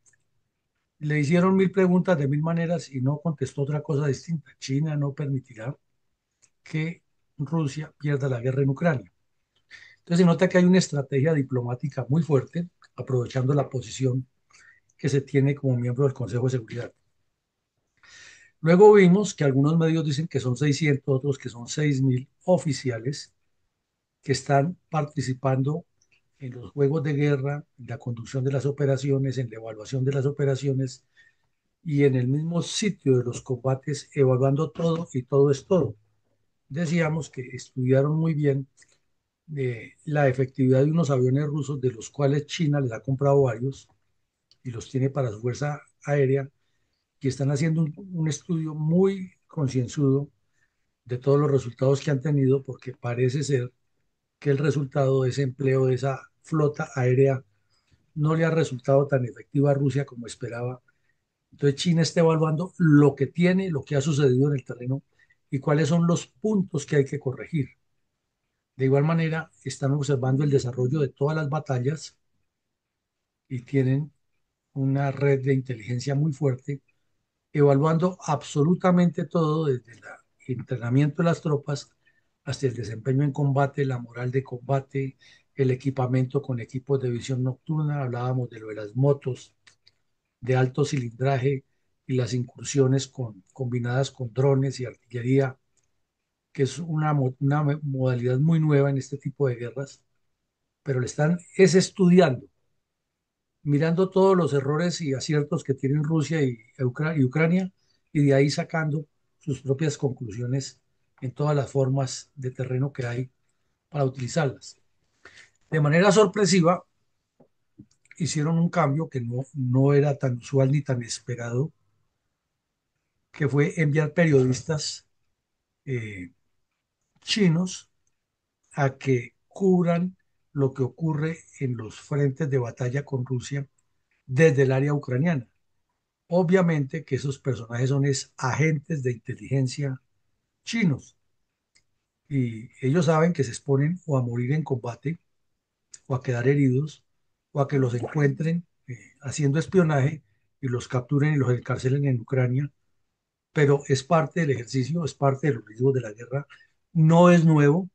Le hicieron mil preguntas de mil maneras y no contestó otra cosa distinta. China no permitirá que Rusia pierda la guerra en Ucrania. Entonces se nota que hay una estrategia diplomática muy fuerte, aprovechando la posición que se tiene como miembro del Consejo de Seguridad. Luego vimos que algunos medios dicen que son 600, otros que son 6.000 oficiales que están participando en los juegos de guerra, en la conducción de las operaciones, en la evaluación de las operaciones y en el mismo sitio de los combates, evaluando todo y todo es todo. Decíamos que estudiaron muy bien la efectividad de unos aviones rusos, de los cuales China les ha comprado varios y los tiene para su fuerza aérea, y están haciendo un estudio muy concienzudo de todos los resultados que han tenido, porque parece ser que el resultado de ese empleo de esa flota aérea no le ha resultado tan efectiva a Rusia como esperaba. Entonces China está evaluando lo que tiene, lo que ha sucedido en el terreno y cuáles son los puntos que hay que corregir. De igual manera, están observando el desarrollo de todas las batallas y tienen una red de inteligencia muy fuerte, evaluando absolutamente todo, desde el entrenamiento de las tropas hasta el desempeño en combate, la moral de combate, el equipamiento con equipos de visión nocturna, hablábamos de lo de las motos de alto cilindraje y las incursiones combinadas con drones y artillería, que es una modalidad muy nueva en este tipo de guerras, pero le están es estudiando, mirando todos los errores y aciertos que tienen Rusia y Ucrania, y de ahí sacando sus propias conclusiones en todas las formas de terreno que hay para utilizarlas. De manera sorpresiva, hicieron un cambio que no era tan usual ni tan esperado, que fue enviar periodistas eh, chinos a que cubran lo que ocurre en los frentes de batalla con Rusia desde el área ucraniana. Obviamente que esos personajes son agentes de inteligencia chinos y ellos saben que se exponen o a morir en combate o a quedar heridos o a que los encuentren haciendo espionaje y los capturen y los encarcelen en Ucrania, pero es parte del ejercicio, es parte de los riesgos de la guerra, no es nuevo.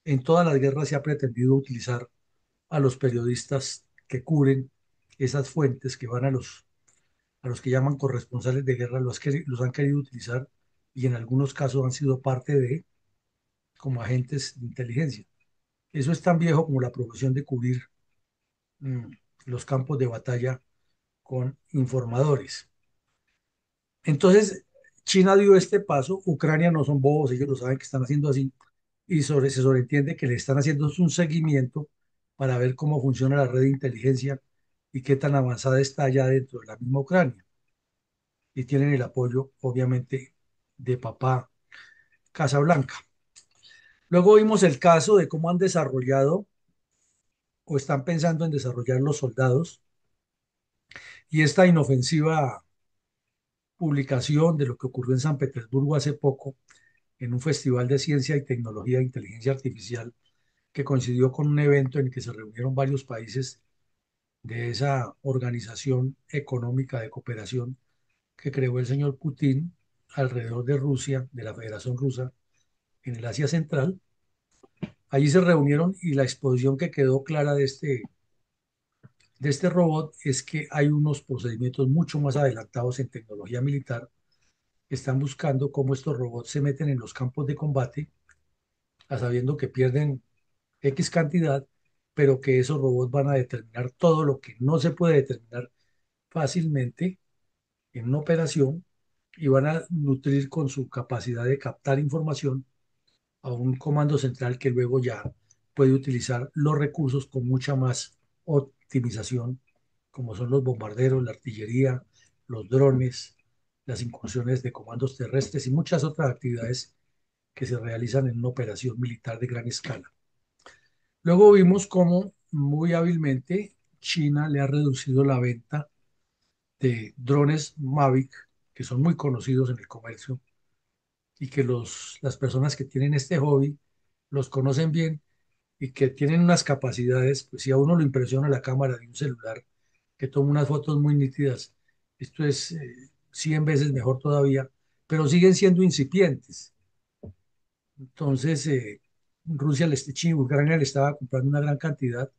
En todas las guerras se ha pretendido utilizar a los periodistas que cubren esas fuentes que van a los que llaman corresponsales de guerra, los han querido utilizar y en algunos casos han sido parte de como agentes de inteligencia. Eso es tan viejo como la profesión de cubrir mm, los campos de batalla con informadores. Entonces, China dio este paso, Ucrania no son bobos, ellos lo saben que están haciendo así, y se sobreentiende que le están haciendo un seguimiento para ver cómo funciona la red de inteligencia y qué tan avanzada está ya dentro de la misma Ucrania. Y tienen el apoyo, obviamente, de papá Casablanca. Luego vimos el caso de cómo han desarrollado o están pensando en desarrollar los soldados y esta inofensiva publicación de lo que ocurrió en San Petersburgo hace poco en un festival de ciencia y tecnología de inteligencia artificial que coincidió con un evento en el que se reunieron varios países de esa organización económica de cooperación que creó el señor Putin alrededor de Rusia, de la Federación Rusa, en el Asia Central. Allí se reunieron y la exposición que quedó clara de este robot es que hay unos procedimientos mucho más adelantados en tecnología militar que están buscando cómo estos robots se meten en los campos de combate, a sabiendo que pierden X cantidad, pero que esos robots van a determinar todo lo que no se puede determinar fácilmente en una operación y van a nutrir con su capacidad de captar información a un comando central que luego ya puede utilizar los recursos con mucha más optimización, como son los bombarderos, la artillería, los drones, las incursiones de comandos terrestres y muchas otras actividades que se realizan en una operación militar de gran escala. Luego vimos cómo muy hábilmente China le ha reducido la venta de drones Mavic, que son muy conocidos en el comercio, y que las personas que tienen este hobby los conocen bien y que tienen unas capacidades, pues si a uno lo impresiona la cámara de un celular, que toma unas fotos muy nítidas, esto es 100 veces mejor todavía, pero siguen siendo incipientes. Entonces, Rusia, Ucrania le estaba comprando una gran cantidad.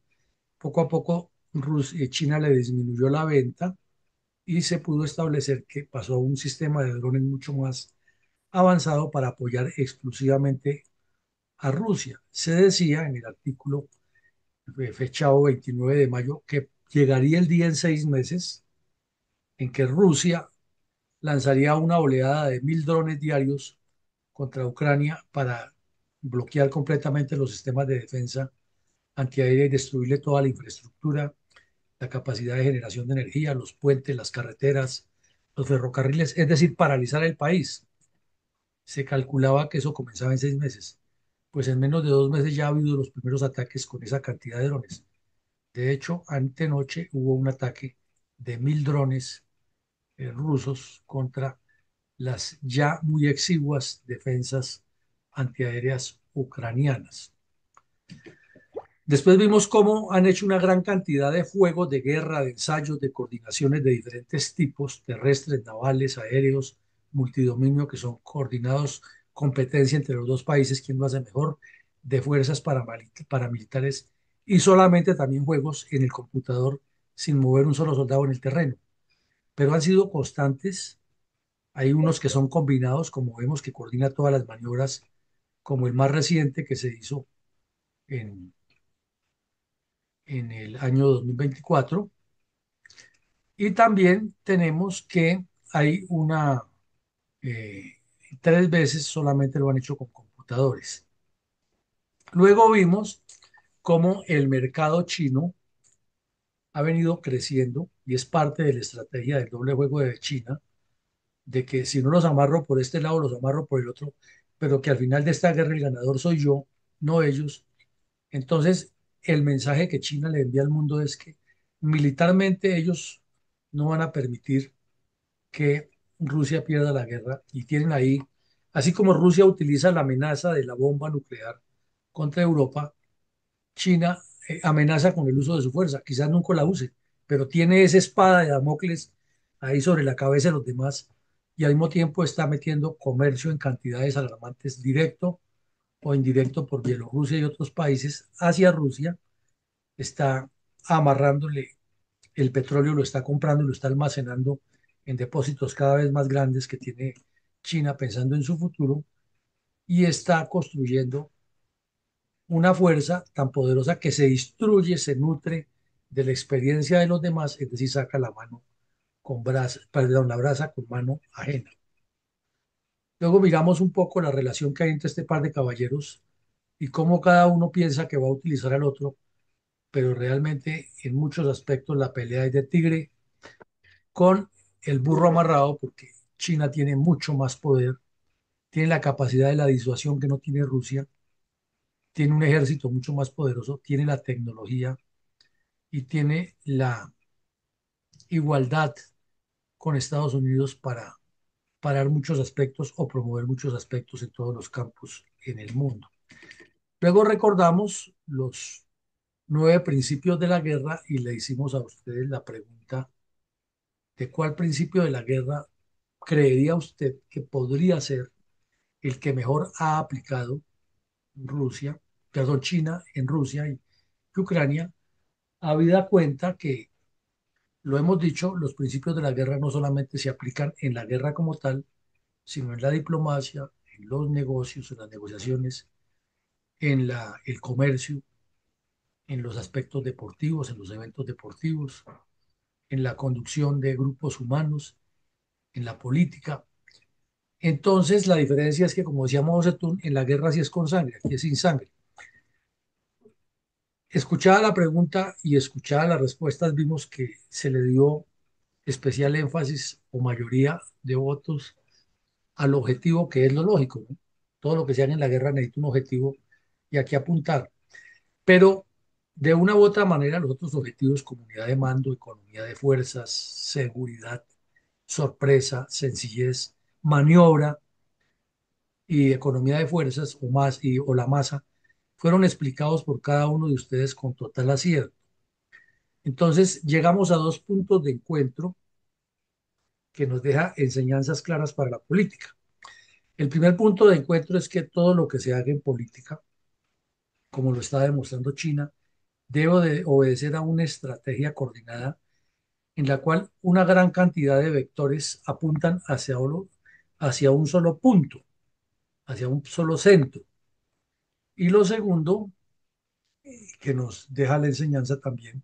Poco a poco, China le disminuyó la venta y se pudo establecer que pasó a un sistema de drones mucho más avanzado para apoyar exclusivamente a Rusia. Se decía en el artículo fechado 29 de mayo que llegaría el día en 6 meses en que Rusia lanzaría una oleada de 1.000 drones diarios contra Ucrania para bloquear completamente los sistemas de defensa antiaérea y destruirle toda la infraestructura, la capacidad de generación de energía, los puentes, las carreteras, los ferrocarriles, es decir, paralizar el país. Se calculaba que eso comenzaba en 6 meses. Pues en menos de 2 meses ya ha habido los primeros ataques con esa cantidad de drones. De hecho, antenoche hubo un ataque de 1.000 drones rusos contra las ya muy exiguas defensas antiaéreas ucranianas. Después vimos cómo han hecho una gran cantidad de juegos de guerra, de ensayos, de coordinaciones de diferentes tipos, terrestres, navales, aéreos, multidominio, que son coordinados, competencia entre los dos países, quién lo hace mejor, de fuerzas paramilitares y solamente también juegos en el computador sin mover un solo soldado en el terreno. Pero han sido constantes. Hay unos que son combinados, como vemos, que coordina todas las maniobras, como el más reciente que se hizo en, en el año 2024. Y también tenemos que hay eh, 3 veces solamente lo han hecho con computadores. Luego vimos cómo el mercado chino ha venido creciendo y es parte de la estrategia del doble juego de China, de que si no los amarro por este lado, los amarro por el otro, pero que al final de esta guerra el ganador soy yo, no ellos. Entonces, el mensaje que China le envía al mundo es que militarmente ellos no van a permitir que Rusia pierda la guerra y tienen ahí, así como Rusia utiliza la amenaza de la bomba nuclear contra Europa, China amenaza con el uso de su fuerza, quizás nunca la use, pero tiene esa espada de Damocles ahí sobre la cabeza de los demás y al mismo tiempo está metiendo comercio en cantidades alarmantes directo o indirecto por Bielorrusia y otros países hacia Rusia, está amarrándole el petróleo, lo está comprando y lo está almacenando en depósitos cada vez más grandes que tiene China pensando en su futuro y está construyendo una fuerza tan poderosa que se instruye, se nutre de la experiencia de los demás, es decir, saca la mano con brasa, perdón, la brasa con mano ajena. Luego miramos un poco la relación que hay entre este par de caballeros y cómo cada uno piensa que va a utilizar al otro, pero realmente en muchos aspectos la pelea es de tigre con el burro amarrado, porque China tiene mucho más poder, tiene la capacidad de la disuasión que no tiene Rusia, tiene un ejército mucho más poderoso, tiene la tecnología y tiene la igualdad con Estados Unidos para parar muchos aspectos o promover muchos aspectos en todos los campos en el mundo. Luego recordamos los 9 principios de la guerra y le hicimos a ustedes la pregunta de cuál principio de la guerra creería usted que podría ser el que mejor ha aplicado Rusia, perdón, China en Rusia y Ucrania, habida cuenta que, lo hemos dicho, los principios de la guerra no solamente se aplican en la guerra como tal, sino en la diplomacia, en los negocios, en las negociaciones, en el comercio, en los aspectos deportivos, en los eventos deportivos, en la conducción de grupos humanos, en la política. Entonces, la diferencia es que, como decía Mao Zedong, en la guerra sí es con sangre, aquí es sin sangre. Escuchada la pregunta y escuchada las respuestas, vimos que se le dio especial énfasis o mayoría de votos al objetivo que es lo lógico, ¿no? Todo lo que se haga en la guerra necesita un objetivo y aquí apuntar. Pero de una u otra manera, los otros objetivos, como unidad de mando, economía de fuerzas, seguridad, sorpresa, sencillez, maniobra y economía de fuerzas o más o la masa, fueron explicados por cada uno de ustedes con total acierto. Entonces, llegamos a dos puntos de encuentro que nos deja enseñanzas claras para la política. El primer punto de encuentro es que todo lo que se haga en política, como lo está demostrando China, debe de obedecer a una estrategia coordinada en la cual una gran cantidad de vectores apuntan hacia un solo punto, hacia un solo centro. Y lo segundo, que nos deja la enseñanza también,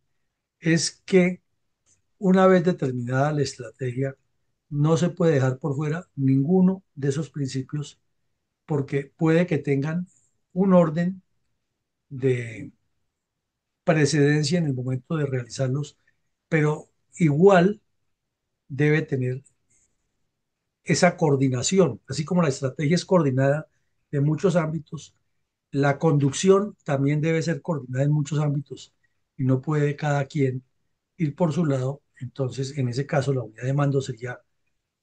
es que una vez determinada la estrategia, no se puede dejar por fuera ninguno de esos principios porque puede que tengan un orden de precedencia en el momento de realizarlos, pero igual debe tener esa coordinación, así como la estrategia es coordinada en muchos ámbitos, la conducción también debe ser coordinada en muchos ámbitos y no puede cada quien ir por su lado. Entonces, en ese caso, la unidad de mando sería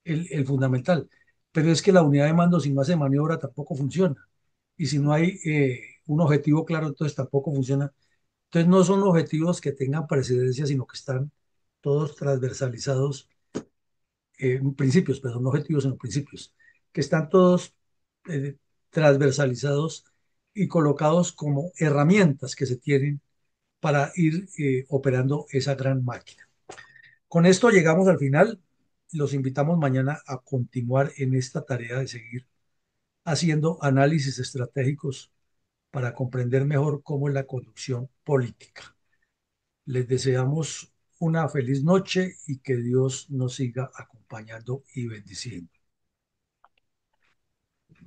el fundamental. Pero es que la unidad de mando sin base de maniobra tampoco funciona. Y si no hay un objetivo claro, entonces tampoco funciona. Entonces, no son objetivos que tengan precedencia, sino que están todos transversalizados principios, perdón, no objetivos, sino principios, que están todos eh, transversalizados y colocados como herramientas que se tienen para ir operando esa gran máquina. Con esto llegamos al final. Los invitamos mañana a continuar en esta tarea de seguir haciendo análisis estratégicos para comprender mejor cómo es la conducción política. Les deseamos una feliz noche y que Dios nos siga acompañando y bendiciendo.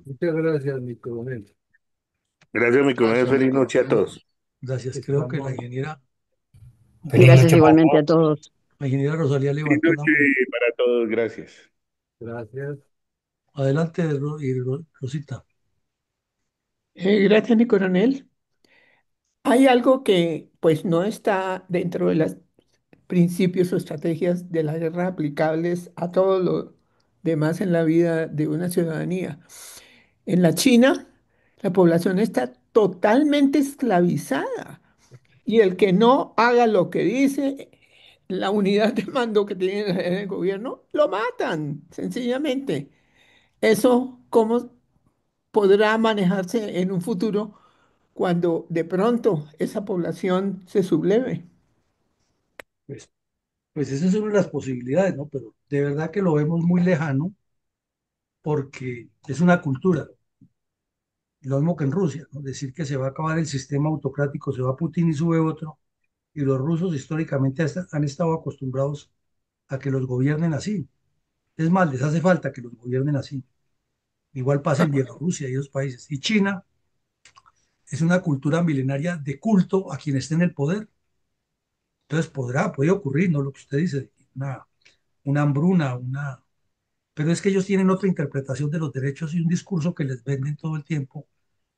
Muchas gracias, mi coronel. Gracias, mi coronel. Gracias. Feliz noche a todos. Gracias. Creo que Estamos. Feliz Gracias noche para igualmente a todos. todos. la ingeniera Rosalía Feliz levantó la noche mano. para todos, gracias. Gracias. Adelante, Rosita. Gracias, mi coronel. Hay algo que pues no está dentro de los principios o estrategias de la guerra aplicables a todo lo demás en la vida de una ciudadanía. En la China, la población está totalmente esclavizada y el que no haga lo que dice la unidad de mando que tiene en el gobierno, lo matan, sencillamente. ¿Eso cómo podrá manejarse en un futuro cuando de pronto esa población se subleve? Pues, pues esa es una de las posibilidades, ¿no? Pero de verdad que lo vemos muy lejano porque es una cultura. Lo mismo que en Rusia, ¿no? Decir que se va a acabar el sistema autocrático, se va Putin y sube otro. Y los rusos históricamente han estado acostumbrados a que los gobiernen así. Es más, les hace falta que los gobiernen así. Igual pasa en Bielorrusia y otros países. Y China es una cultura milenaria de culto a quien esté en el poder. Entonces puede ocurrir, ¿no? Lo que usted dice, una hambruna, pero es que ellos tienen otra interpretación de los derechos y un discurso que les venden todo el tiempo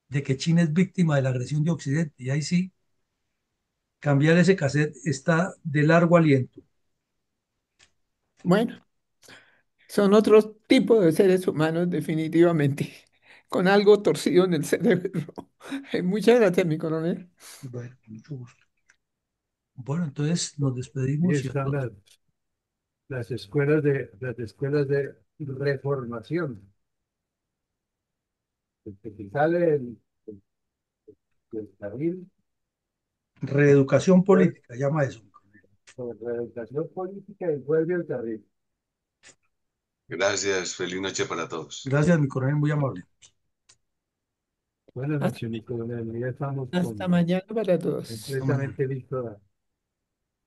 de que China es víctima de la agresión de Occidente. Y ahí sí, cambiar ese cassette está de largo aliento. Bueno, son otros tipos de seres humanos definitivamente, con algo torcido en el cerebro. Muchas gracias, mi coronel. Bueno, con mucho gusto. Bueno, entonces nos Ahí despedimos y a están todos. las escuelas de reformación. El que sale del carril, Reeducación vuelve política, llama eso. por la educación política y vuelve al carril. Gracias, feliz noche para todos. Gracias, mi coronel, muy amable. Buenas Hasta, noches, mi coronel. Ya estamos hasta mañana para todos. Hasta mañana. completamente listos